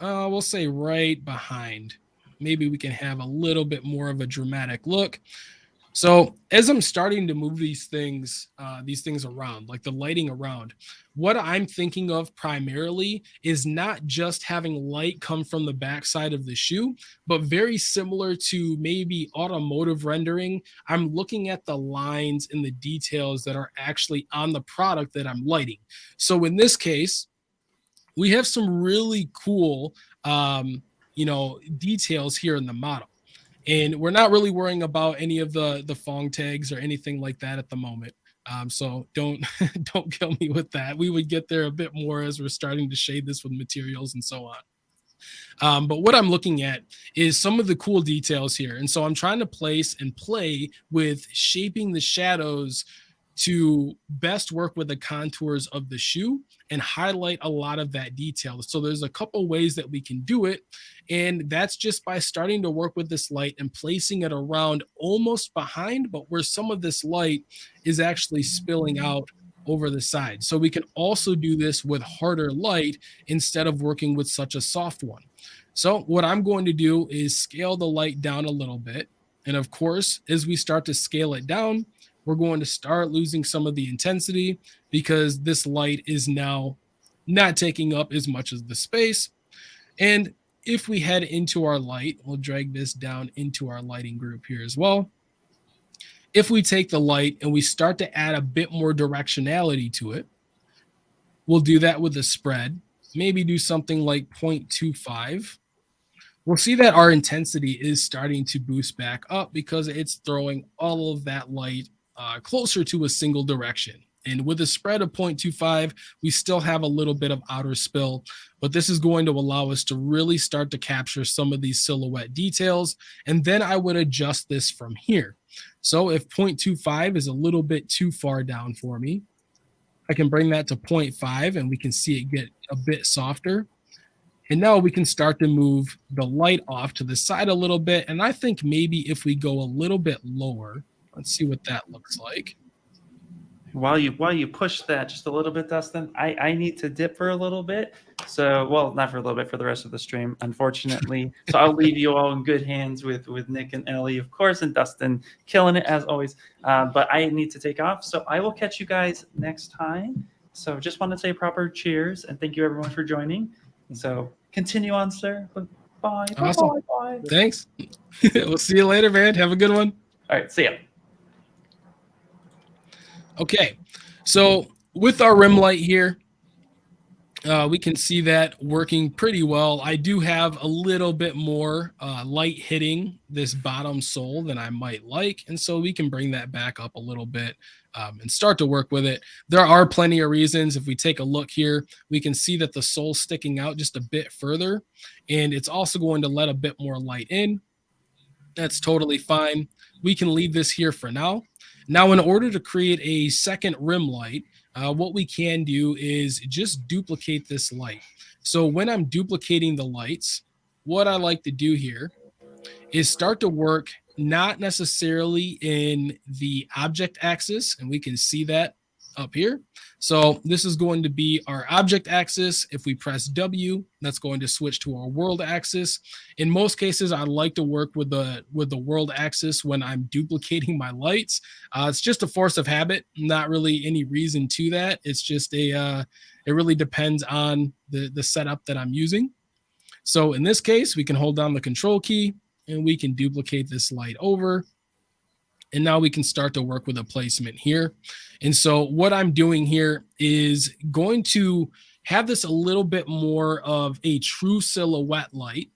We'll say right behind. Maybe we can have a little bit more of a dramatic look. So as I'm starting to move these things around, like the lighting around, what I'm thinking of primarily is not just having light come from the backside of the shoe, but very similar to maybe automotive rendering. I'm looking at the lines and the details that are actually on the product that I'm lighting. So in this case, we have some really cool, details here in the model. And we're not really worrying about any of the Fong tags or anything like that at the moment. So don't don't kill me with that. We would get there a bit more as we're starting to shade this with materials and so on. But what I'm looking at is some of the cool details here. And so I'm trying to place and play with shaping the shadows to best work with the contours of the shoe and highlight a lot of that detail. So there's a couple ways that we can do it. And that's just by starting to work with this light and placing it around almost behind, but where some of this light is actually spilling out over the side. So we can also do this with harder light instead of working with such a soft one. So what I'm going to do is scale the light down a little bit. And of course, as we start to scale it down, we're going to start losing some of the intensity because this light is now not taking up as much of the space. And if we head into our light, we'll drag this down into our lighting group here as well. If we take the light and we start to add a bit more directionality to it, we'll do that with the spread, maybe do something like 0.25. We'll see that our intensity is starting to boost back up because it's throwing all of that light closer to a single direction. And with a spread of 0.25, we still have a little bit of outer spill, but this is going to allow us to really start to capture some of these silhouette details. And then I would adjust this from here. So if 0.25 is a little bit too far down for me, I can bring that to 0.5 and we can see it get a bit softer. And now we can start to move the light off to the side a little bit. And I think maybe if we go a little bit lower, let's see what that looks like. While you push that just a little bit, Dustin, I need to dip for a little bit. So, well, not for a little bit, for the rest of the stream, unfortunately. So I'll leave you all in good hands with Nick and Ellie, of course, and Dustin killing it as always. But I need to take off. So I will catch you guys next time. So just want to say proper cheers and thank you everyone for joining. So continue on, sir. Bye. Awesome. Bye. Thanks. We'll see you later, man. Have a good one. All right. See ya. Okay, so with our rim light here, we can see that working pretty well. I do have a little bit more light hitting this bottom sole than I might like, and so we can bring that back up a little bit and start to work with it. There are plenty of reasons. If we take a look here, we can see that the sole's sticking out just a bit further, and it's also going to let a bit more light in. That's totally fine. We can leave this here for now. Now, in order to create a second rim light, what we can do is just duplicate this light. So when I'm duplicating the lights, what I like to do here is start to work not necessarily in the object axis, and we can see that up here. So this is going to be our object axis. If we press W, that's going to switch to our world axis. In most cases, I like to work with the world axis when I'm duplicating my lights. It's just a force of habit, not really any reason to that. It's just it really depends on the setup that I'm using. So in this case, we can hold down the control key and we can duplicate this light over. And now we can start to work with a placement here. And so what I'm doing here is going to have this a little bit more of a true silhouette light,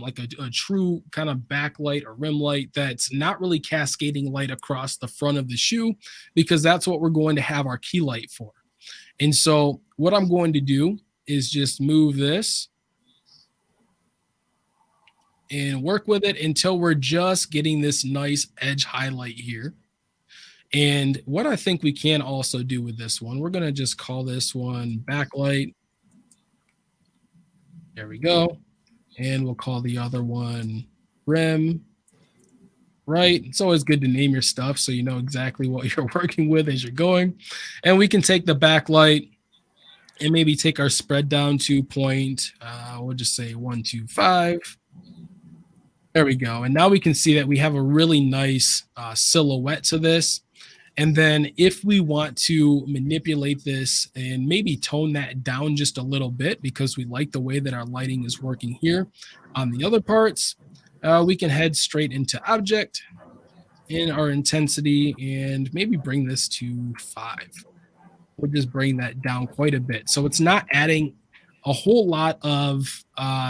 like a true kind of backlight or rim light that's not really cascading light across the front of the shoe, because that's what we're going to have our key light for. And so what I'm going to do is just move this and work with it until we're just getting this nice edge highlight here. And what I think we can also do with this one, we're going to just call this one backlight. There we go. And we'll call the other one rim. right? It's always good to name your stuff so you know exactly what you're working with as you're going. And we can take the backlight and maybe take our spread down to we'll just say 125. There we go. And now we can see that we have a really nice silhouette to this. And then if we want to manipulate this and maybe tone that down just a little bit because we like the way that our lighting is working here on the other parts, we can head straight into object in our intensity and maybe bring this to 5. We'll just bring that down quite a bit. So it's not adding a whole lot of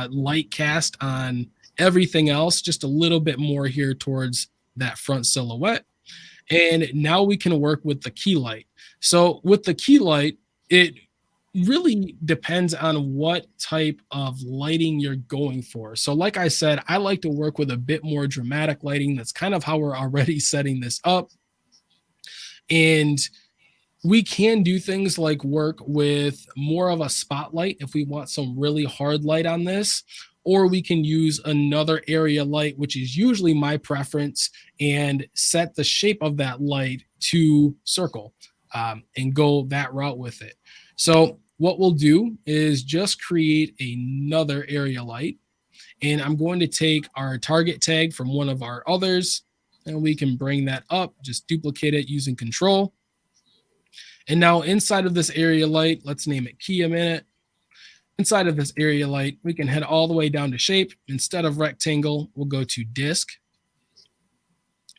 light cast on everything else, just a little bit more here towards that front silhouette. And now we can work with the key light. So with the key light, it really depends on what type of lighting you're going for. So like I said, I like to work with a bit more dramatic lighting. That's kind of how we're already setting this up. And we can do things like work with more of a spotlight if we want some really hard light on this, or we can use another area light, which is usually my preference, and set the shape of that light to circle and go that route with it. So what we'll do is just create another area light, and I'm going to take our target tag from one of our others, and we can bring that up, just duplicate it using Control. And now inside of this area light, let's name it key a minute. Inside of this area light, we can head all the way down to shape. Instead of rectangle, we'll go to disk.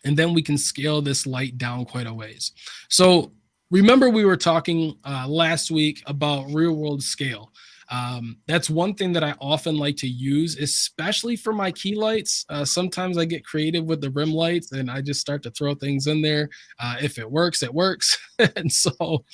And then we can scale this light down quite a ways. So remember we were talking last week about real world scale. That's one thing that I often like to use, especially for my key lights. Sometimes I get creative with the rim lights and I just start to throw things in there. If it works, it works. And so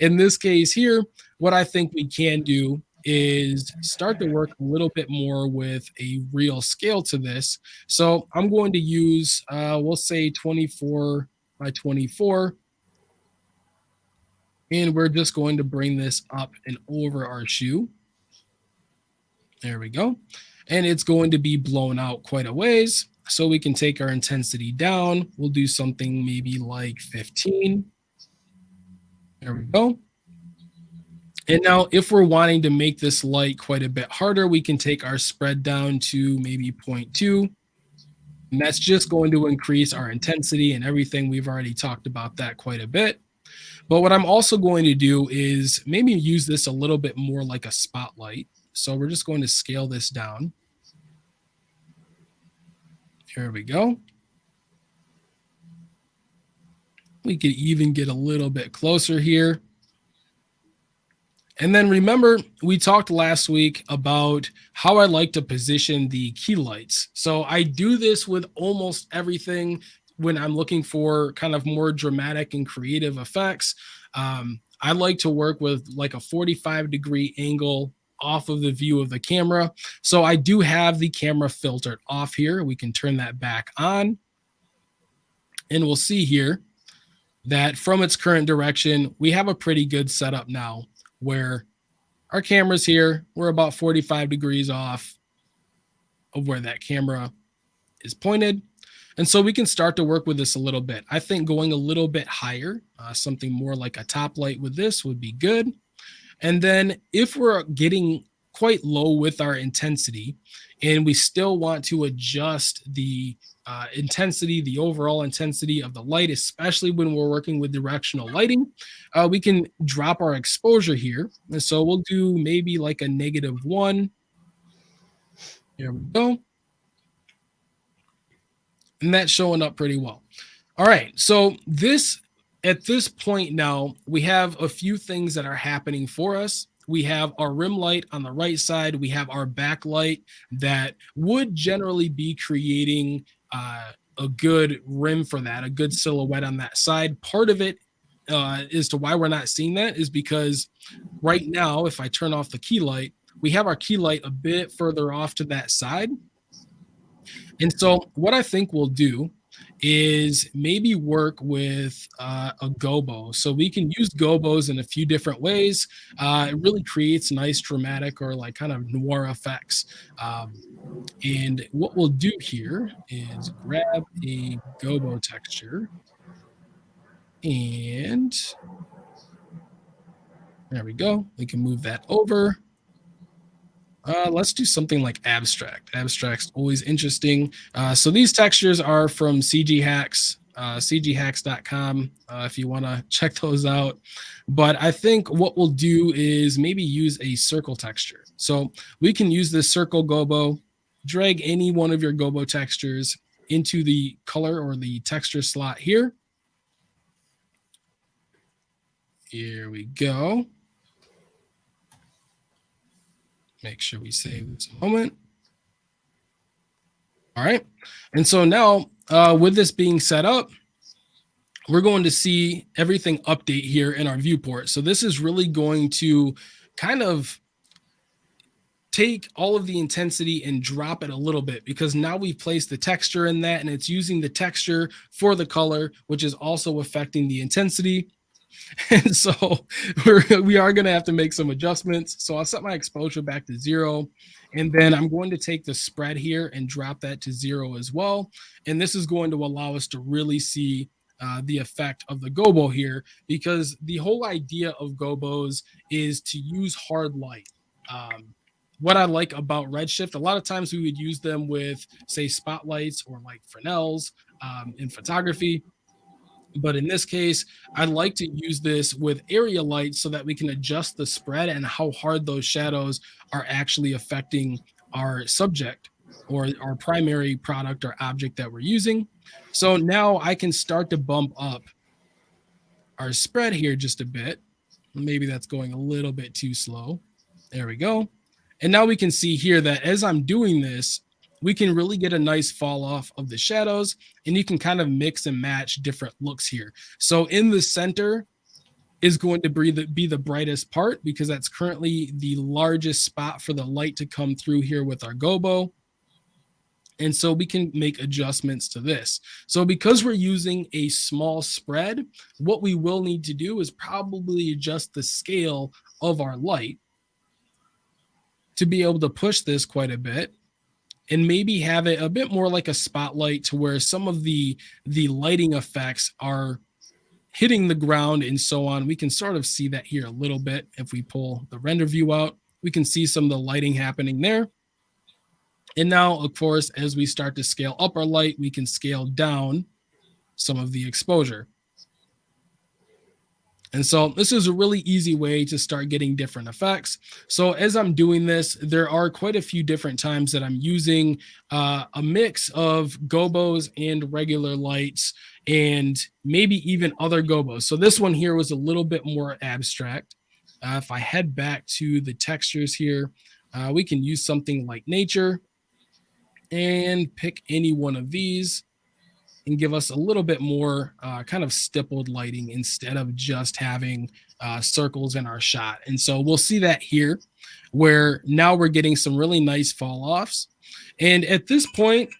in this case here, what I think we can do is start to work a little bit more with a real scale to this. So I'm going to use, we'll say 24 by 24. And we're just going to bring this up and over our shoe. There we go. And it's going to be blown out quite a ways. So we can take our intensity down. We'll do something maybe like 15. There we go. And now if we're wanting to make this light quite a bit harder, we can take our spread down to maybe 0.2. And that's just going to increase our intensity and everything. We've already talked about that quite a bit. But what I'm also going to do is maybe use this a little bit more like a spotlight. So we're just going to scale this down. Here we go. We could even get a little bit closer here. And then remember, we talked last week about how I like to position the key lights. So I do this with almost everything when I'm looking for kind of more dramatic and creative effects. I like to work with like a 45-degree angle off of the view of the camera. So I do have the camera filtered off here. We can turn that back on. And we'll see here that from its current direction, we have a pretty good setup now where our camera's here. We're about 45 degrees off of where that camera is pointed. And so we can start to work with this a little bit. I think going a little bit higher, something more like a top light with this would be good. And then if we're getting quite low with our intensity and we still want to adjust the intensity, the overall intensity of the light, especially when we're working with directional lighting, we can drop our exposure here. And so we'll do maybe like a -1. Here we go. And that's showing up pretty well. All right, so at this point now, we have a few things that are happening for us. We have our rim light on the right side. We have our backlight that would generally be creating a good rim for that, a good silhouette on that side. Part of it as to why we're not seeing that is because right now, if I turn off the key light, we have our key light a bit further off to that side. And so what I think we'll do is maybe work with a Gobo. So we can use Gobos in a few different ways. It really creates nice dramatic or like kind of noir effects. And what we'll do here is grab a Gobo texture, and there we go. We can move that over. Let's do something like abstract. Abstract's always interesting. So these textures are from CG Hacks, cghacks.com, if you want to check those out. But I think what we'll do is maybe use a circle texture. So we can use this circle Gobo, drag any one of your Gobo textures into the color or the texture slot here. Here we go. Make sure we save this moment. All right. And so now with this being set up, we're going to see everything update here in our viewport. So this is really going to kind of take all of the intensity and drop it a little bit, because now we've placed the texture in that and it's using the texture for the color, which is also affecting the intensity. And so we are going to have to make some adjustments. So I'll set my exposure back to 0. And then I'm going to take the spread here and drop that to 0 as well. And this is going to allow us to really see the effect of the Gobo here, because the whole idea of Gobos is to use hard light. What I like about Redshift, a lot of times we would use them with, say, spotlights or like Fresnels in photography. But in this case, I'd like to use this with area light so that we can adjust the spread and how hard those shadows are actually affecting our subject or our primary product or object that we're using. So now I can start to bump up our spread here just a bit. Maybe that's going a little bit too slow. There we go. And now we can see here that as I'm doing this, we can really get a nice fall off of the shadows, and you can kind of mix and match different looks here. So in the center is going to be the brightest part, because that's currently the largest spot for the light to come through here with our Gobo. And so we can make adjustments to this. So because we're using a small spread, what we will need to do is probably adjust the scale of our light to be able to push this quite a bit, and maybe have it a bit more like a spotlight, to where some of the lighting effects are hitting the ground and so on. We can sort of see that here a little bit. If we pull the render view out, we can see some of the lighting happening there. And now, of course, as we start to scale up our light, we can scale down some of the exposure. And so this is a really easy way to start getting different effects. So as I'm doing this, there are quite a few different times that I'm using a mix of Gobos and regular lights, and maybe even other Gobos. So this one here was a little bit more abstract. If I head back to the textures here, we can use something like nature and pick any one of these and give us a little bit more kind of stippled lighting instead of just having circles in our shot. And so we'll see that here, where now we're getting some really nice fall offs. And at this point,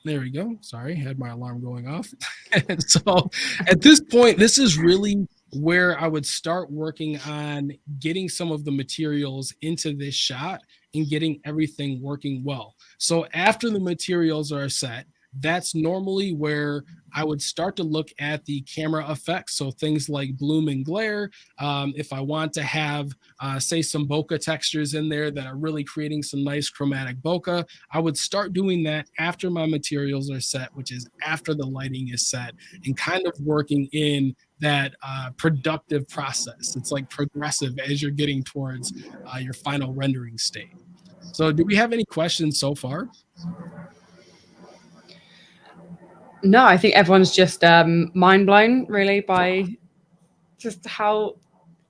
there we go. Sorry, had my alarm going off. And so at this point, this is really where I would start working on getting some of the materials into this shot and getting everything working well. So after the materials are set, that's normally where I would start to look at the camera effects. So things like bloom and glare. If I want to have, say, some bokeh textures in there that are really creating some nice chromatic bokeh, I would start doing that after my materials are set, which is after the lighting is set, and kind of working in that productive process. It's like progressive as you're getting towards your final rendering state. So do we have any questions so far? No, I think everyone's just mind blown, really, by just how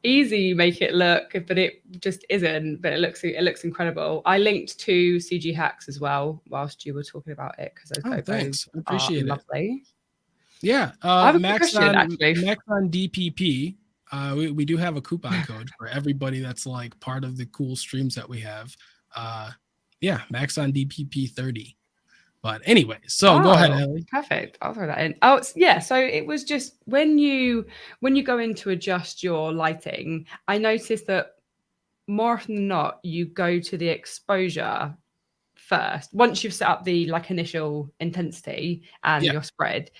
easy you make it look, but it just isn't. But it looks incredible. I linked to CG Hacks as well whilst you were talking about it, because those Thanks. I are appreciate it. lovely. Yeah, I have a question, actually. Maxon DPP. We do have a coupon code for everybody that's like part of the cool streams that we have. Yeah, Maxon DPP 30. But anyway, so go ahead, Oh, Ellie. perfect. I'll throw that in. Oh, yeah. So it was just when you go in to adjust your lighting, I noticed that more often than not, you go to the exposure first. Once you've set up the like initial intensity and Yeah. your spread,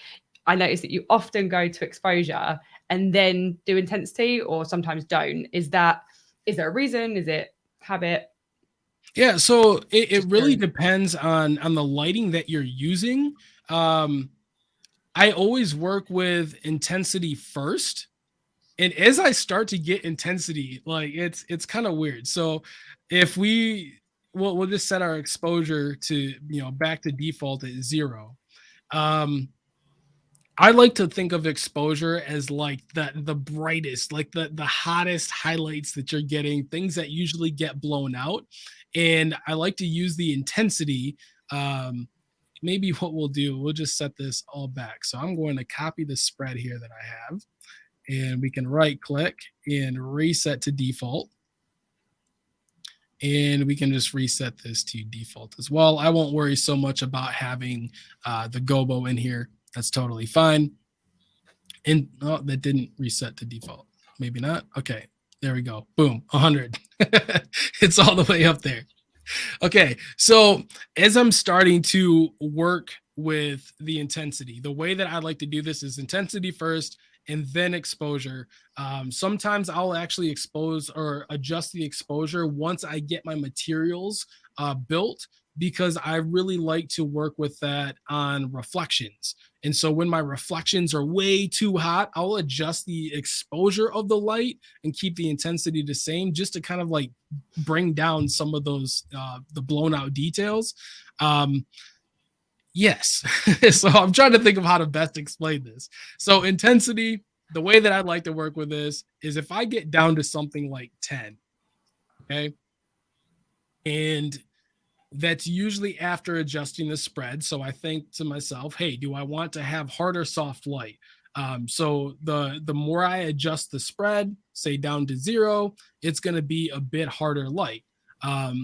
I noticed that you often go to exposure and then do intensity, or sometimes don't. Is there a reason? Is it habit? Yeah, so it Just really curious. depends on the lighting that you're using. I always work with intensity first, and as I start to get intensity, like it's kind of weird. So if we'll just set our exposure to back to default at 0. Um, I like to think of exposure as like the brightest, like the hottest highlights that you're getting, things that usually get blown out. And I like to use the intensity. Um, Maybe what we'll do, we'll just set this all back. So I'm going to copy the spread here that I have, and we can right click and reset to default. And we can just reset this to default as well. I won't worry so much about having the Gobo in here. That's totally fine. And oh, that didn't reset to default. Maybe not. Okay, there we go. Boom, 100. It's all the way up there. Okay, so as I'm starting to work with the intensity, the way that I like to do this is intensity first and then exposure. Sometimes I'll actually expose or adjust the exposure once I get my materials built, because I really like to work with that on reflections. And so when my reflections are way too hot, I'll adjust the exposure of the light and keep the intensity the same, just to kind of like bring down some of those the blown out details. Yes. So I'm trying to think of how to best explain this. So intensity, the way that I'd like to work with this is if I get down to something like 10, okay, and that's usually after adjusting the spread. So I think to myself, hey, do I want to have hard or soft light? So the more I adjust the spread, say down to 0, it's going to be a bit harder light.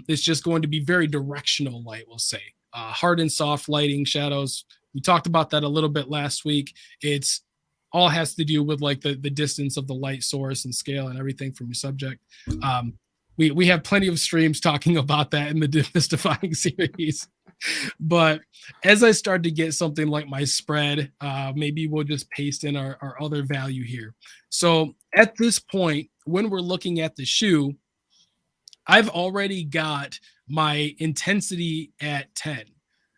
It's just going to be very directional light, we'll say. Hard and soft lighting, shadows. We talked about that a little bit last week. It's all has to do with like the distance of the light source and scale and everything from your subject. We have plenty of streams talking about that in the Demystifying series. But as I start to get something like my spread, maybe we'll just paste in our other value here. So at this point, when we're looking at the shoe, I've already got my intensity at 10.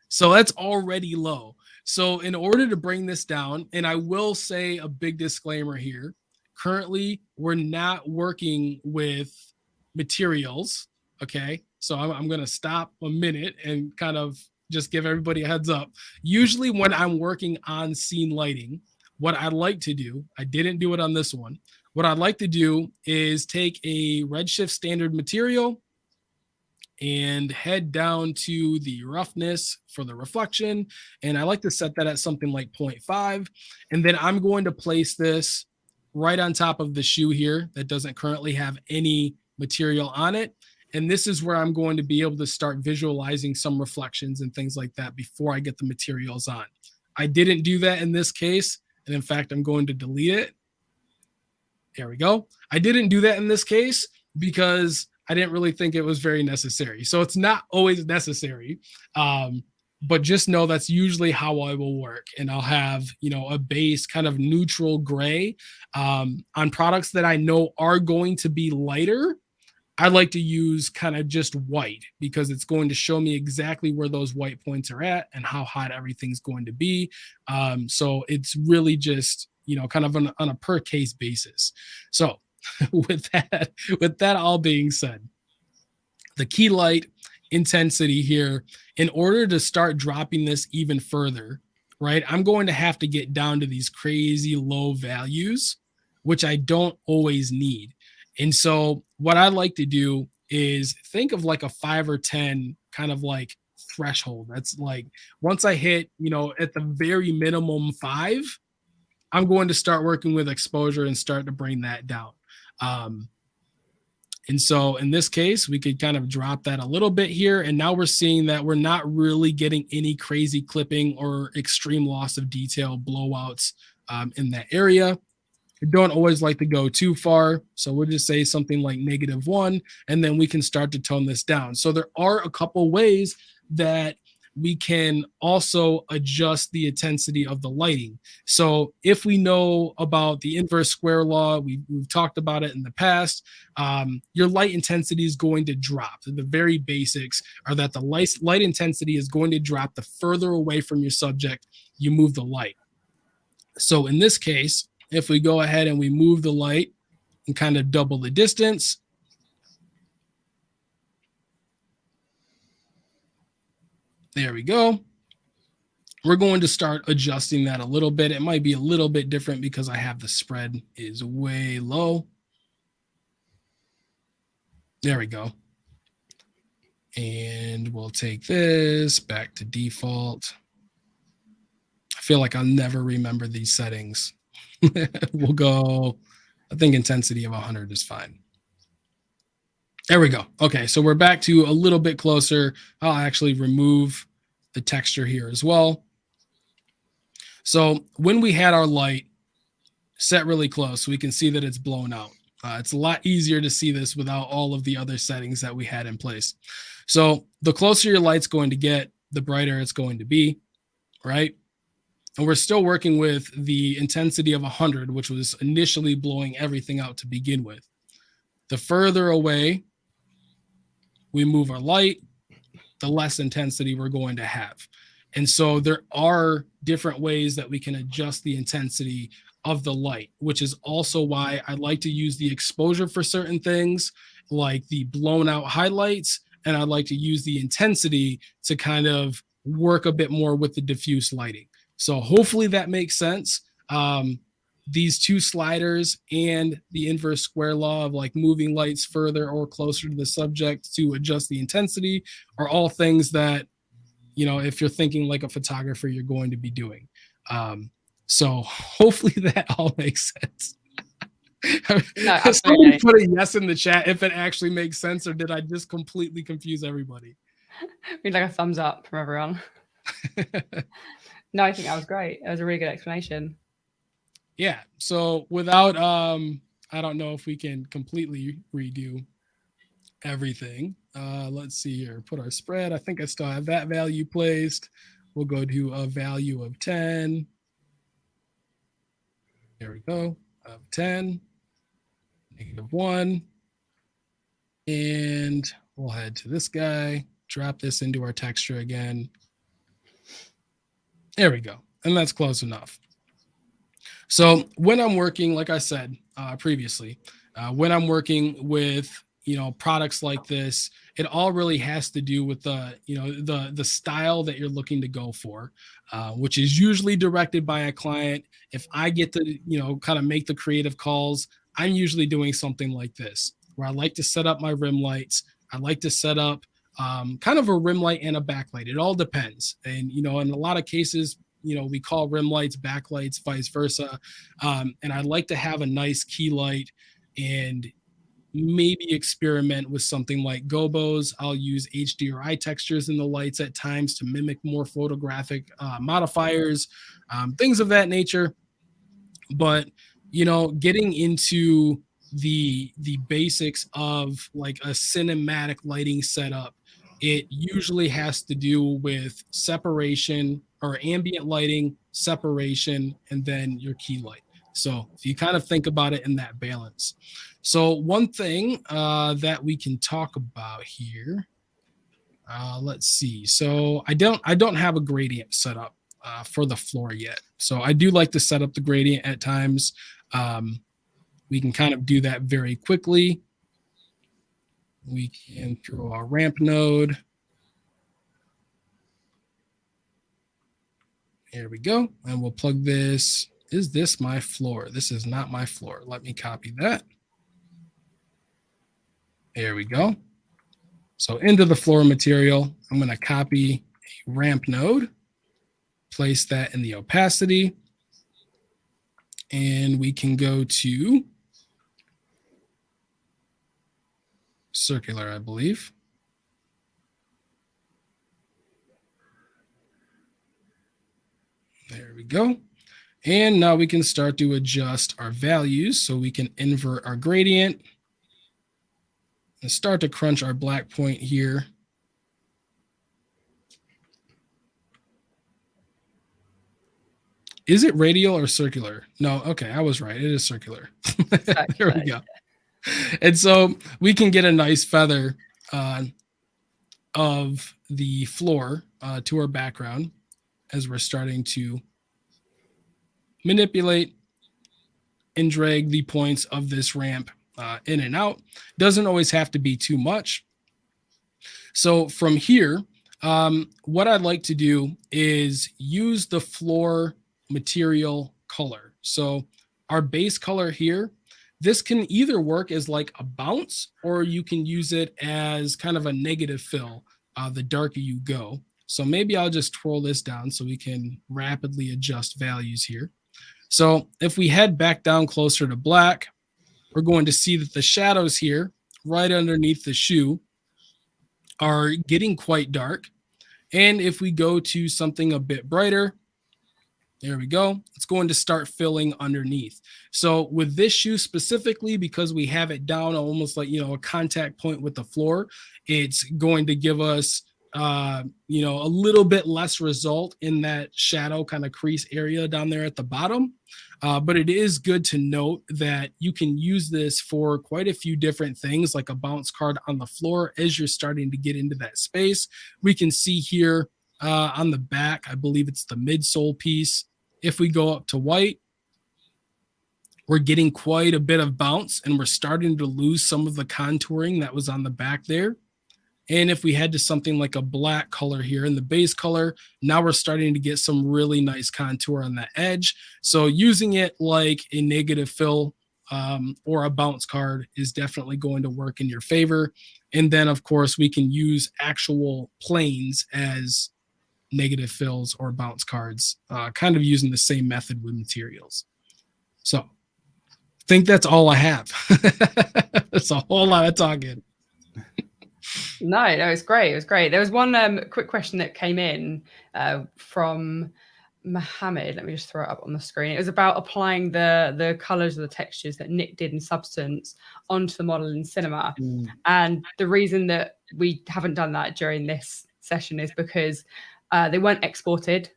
So that's already low. So in order to bring this down, and I will say a big disclaimer here, currently we're not working with materials. Okay. So I'm going to stop a minute and kind of just give everybody a heads up. Usually when I'm working on scene lighting, what I like to do, I didn't do it on this one. What I'd like to do is take a Redshift standard material and head down to the roughness for the reflection. And I like to set that at something like 0.5. And then I'm going to place this right on top of the shoe here that doesn't currently have any material on it. And this is where I'm going to be able to start visualizing some reflections and things like that before I get the materials on. I didn't do that in this case. And in fact, I'm going to delete it. There we go. I didn't do that in this case because I didn't really think it was very necessary. So it's not always necessary. But just know that's usually how I will work. And I'll have, a base kind of neutral gray on products that I know are going to be lighter. I like to use kind of just white because it's going to show me exactly where those white points are at and how hot everything's going to be. So it's really just, kind of on a per case basis. So with that all being said, the key light intensity here, in order to start dropping this even further, right, I'm going to have to get down to these crazy low values, which I don't always need. And so what I like to do is think of like a 5 or 10 kind of like threshold. That's like once I hit, at the very minimum 5, I'm going to start working with exposure and start to bring that down. And so in this case, we could kind of drop that a little bit here. And now we're seeing that we're not really getting any crazy clipping or extreme loss of detail blowouts in that area. I don't always like to go too far. So we'll just say something like -1, and then we can start to tone this down. So there are a couple ways that we can also adjust the intensity of the lighting. So if we know about the inverse square law, we've talked about it in the past, your light intensity is going to drop. The very basics are that the light intensity is going to drop the further away from your subject you move the light. So in this case, if we go ahead and we move the light and kind of double the distance, there we go. We're going to start adjusting that a little bit. It might be a little bit different because I have the spread is way low. There we go. And we'll take this back to default. I feel like I'll never remember these settings. We'll go, I think intensity of 100 is fine. There we go. Okay, so we're back to a little bit closer. I'll actually remove the texture here as well. So when we had our light set really close, we can see that it's blown out. It's a lot easier to see this without all of the other settings that we had in place. So the closer your light's going to get, the brighter it's going to be, right? And we're still working with the intensity of 100, which was initially blowing everything out to begin with. The further away we move our light, the less intensity we're going to have. And so there are different ways that we can adjust the intensity of the light, which is also why I like to use the exposure for certain things, like the blown out highlights, and I like to use the intensity to kind of work a bit more with the diffuse lighting. So hopefully that makes sense. These two sliders and the inverse square law of like moving lights further or closer to the subject to adjust the intensity are all things that, you know, if you're thinking like a photographer, you're going to be doing. So hopefully that all makes sense. No, Somebody put a yes in the chat if it actually makes sense, or did I just completely confuse everybody? We'd like a thumbs up from everyone. No, I think that was great. It was a really good explanation. Yeah. So without, I don't know if we can completely redo everything. Let's see here. Put our spread. I think I still have that value placed. We'll go to a value of 10. There we go. Of 10. -1. And we'll head to this guy. Drop this into our texture again. There we go. And that's close enough. So when I'm working, like I said previously, when I'm working with, you know, products like this, it all really has to do with the, you know, the style that you're looking to go for, which is usually directed by a client. If I get to, you know, kind of make the creative calls, I'm usually doing something like this, where I like to set up my rim lights. I like to set up kind of a rim light and a backlight. It all depends. And, you know, in a lot of cases, you know, we call rim lights backlights, vice versa. And I'd like to have a nice key light and maybe experiment with something like Gobos. I'll use HDRI textures in the lights at times to mimic more photographic modifiers, things of that nature. But, you know, getting into the basics of like a cinematic lighting setup, it usually has to do with separation or ambient lighting, separation, and then your key light. So if you kind of think about it in that balance. So one thing that we can talk about here, let's see. So I don't have a gradient set up for the floor yet. So I do like to set up the gradient at times. We can kind of do that very quickly. We can throw our ramp node. Here we go. And we'll plug this. Is this my floor? This is not my floor. Let me copy that. There we go. So into the floor material, I'm going to copy a ramp node, place that in the opacity, and we can go to circular, I believe. There we go. And now we can start to adjust our values so we can invert our gradient and start to crunch our black point here. Is it radial or circular? No, okay, I was right. It is circular. There we go. And so we can get a nice feather of the floor to our background as we're starting to manipulate and drag the points of this ramp in and out. Doesn't always have to be too much. So from here, what I'd like to do is use the floor material color. So our base color here, this can either work as like a bounce, or you can use it as kind of a negative fill the darker you go. So maybe I'll just twirl this down so we can rapidly adjust values here. So if we head back down closer to black, we're going to see that the shadows here right underneath the shoe are getting quite dark. And if we go to something a bit brighter, there we go, it's going to start filling underneath. So with this shoe specifically, because we have it down almost like, a contact point with the floor, it's going to give us a little bit less result in that shadow kind of crease area down there at the bottom. But it is good to note that you can use this for quite a few different things, like a bounce card on the floor as you're starting to get into that space. We can see here on the back, I believe it's the midsole piece. If we go up to white, we're getting quite a bit of bounce, and we're starting to lose some of the contouring that was on the back there. And if we head to something like a black color here in the base color, now we're starting to get some really nice contour on the edge. So using it like a negative fill or a bounce card is definitely going to work in your favor. And then, of course, we can use actual planes as negative fills or bounce cards, kind of using the same method with materials. So I think that's all I have. That's a whole lot of talking. No, it's great. It was great. There was one quick question that came in from Mohammed. Let me just throw it up on the screen. It was about applying the colors of the textures that Nick did in Substance onto the model in Cinema. And the reason that we haven't done that during this session is because they weren't exported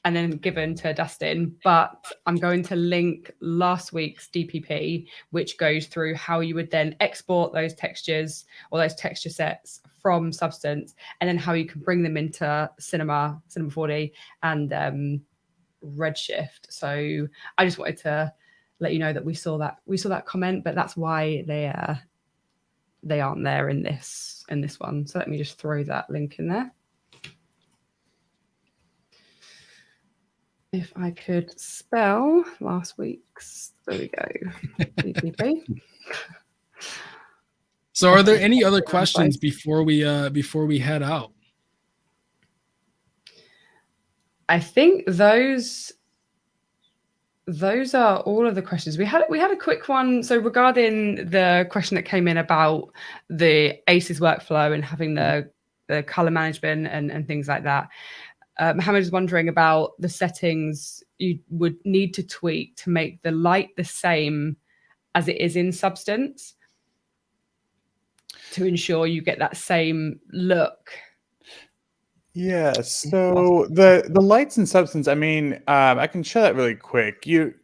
and then given to Dustin, but I'm going to link last week's DPP, which goes through how you would then export those textures or those texture sets from Substance, and then how you can bring them into Cinema 4D and Redshift. So I just wanted to let you know that we saw that comment, but that's why they aren't there in this one. So let me just throw that link in there. If I could spell last week's, there we go. DPP. So are there any other questions before we head out? I think those are all of the questions. We had a quick one. So regarding the question that came in about the ACES workflow and having the color management and things like that. Mohammed is wondering about the settings you would need to tweak to make the light the same as it is in Substance to ensure you get that same look. Yeah, so the lights in Substance, I mean, I can show that really quick. Sure.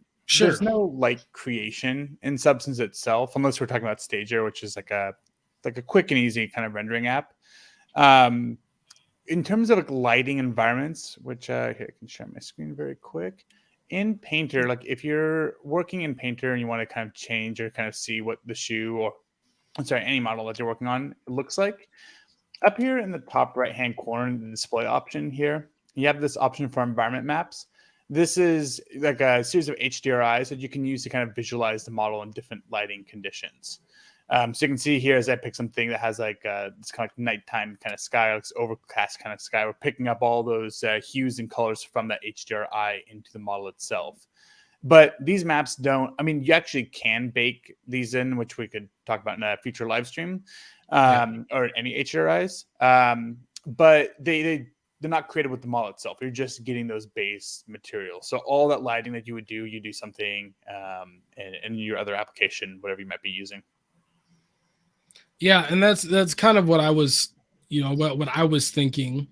There's no light creation in Substance itself, unless we're talking about Stager, which is like a quick and easy kind of rendering app. In terms of like lighting environments, which here I can share my screen very quick. In Painter, like if you're working in Painter and you want to kind of change or kind of see what the shoe or any model that you're working on looks like, up here in the top right hand corner in the display option here, you have this option for environment maps. This is like a series of HDRIs that you can use to kind of visualize the model in different lighting conditions. So you can see here as I pick something that has like this kind of like nighttime kind of sky, like overcast kind of sky, we're picking up all those hues and colors from that HDRI into the model itself. But these maps don't, I mean, you actually can bake these in, which we could talk about in a future live stream, or any HDRIs. But they're not created with the model itself. You're just getting those base materials. So all that lighting that you would do, you do something in your other application, whatever you might be using. Yeah, and that's kind of what I was, what I was thinking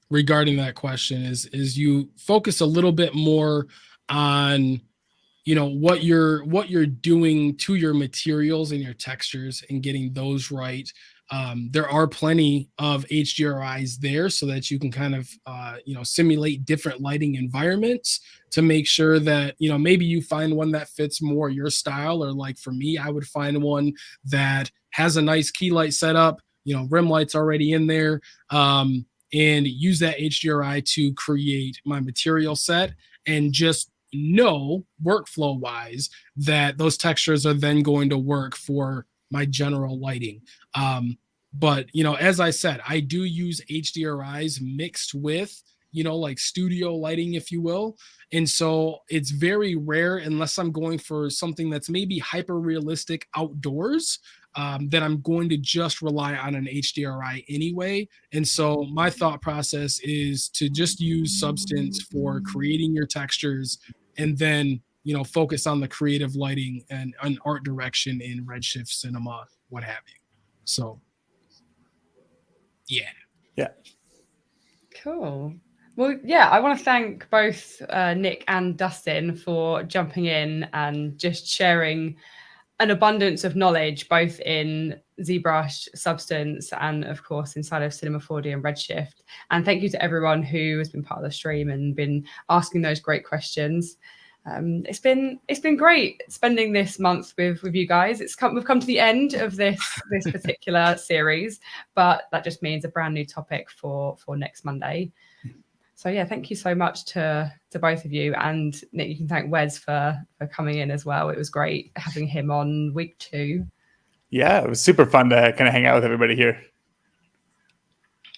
regarding that question is you focus a little bit more on what you're doing to your materials and your textures and getting those right. There are plenty of HDRIs there so that you can kind of simulate different lighting environments to make sure that maybe you find one that fits more your style, or like for me, I would find one that has a nice key light setup, rim lights already in there, and use that HDRI to create my material set, and just know workflow wise that those textures are then going to work for my general lighting. But as I said, I do use HDRIs mixed with like studio lighting, if you will. And so it's very rare, unless I'm going for something that's maybe hyper realistic outdoors, that I'm going to just rely on an HDRI anyway. And so my thought process is to just use Substance for creating your textures, and then focus on the creative lighting and an art direction in Redshift, Cinema, what have you. So yeah. Cool. Well, yeah, I want to thank both Nick and Dustin for jumping in and just sharing an abundance of knowledge, both in ZBrush, Substance, and of course inside of Cinema 4D and Redshift. And thank you to everyone who has been part of the stream and been asking those great questions. It's been great spending this month with you guys. We've come to the end of this particular series, but that just means a brand new topic for next Monday. So yeah, thank you so much to both of you, and Nick, you can thank Wes for coming in as well. It was great having him on week 2. Yeah, it was super fun to kind of hang out with everybody here.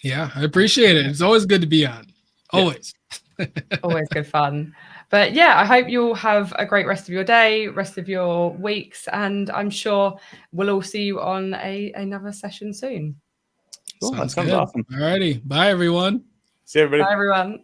Yeah, I appreciate it. It's always good to be on. Always. Yeah. Always good fun. But yeah, I hope you'll have a great rest of your day, rest of your weeks, and I'm sure we'll all see you on another session soon. Cool. That Sounds sounds good. awesome. All righty. Bye, everyone. See you, everybody. Bye, everyone.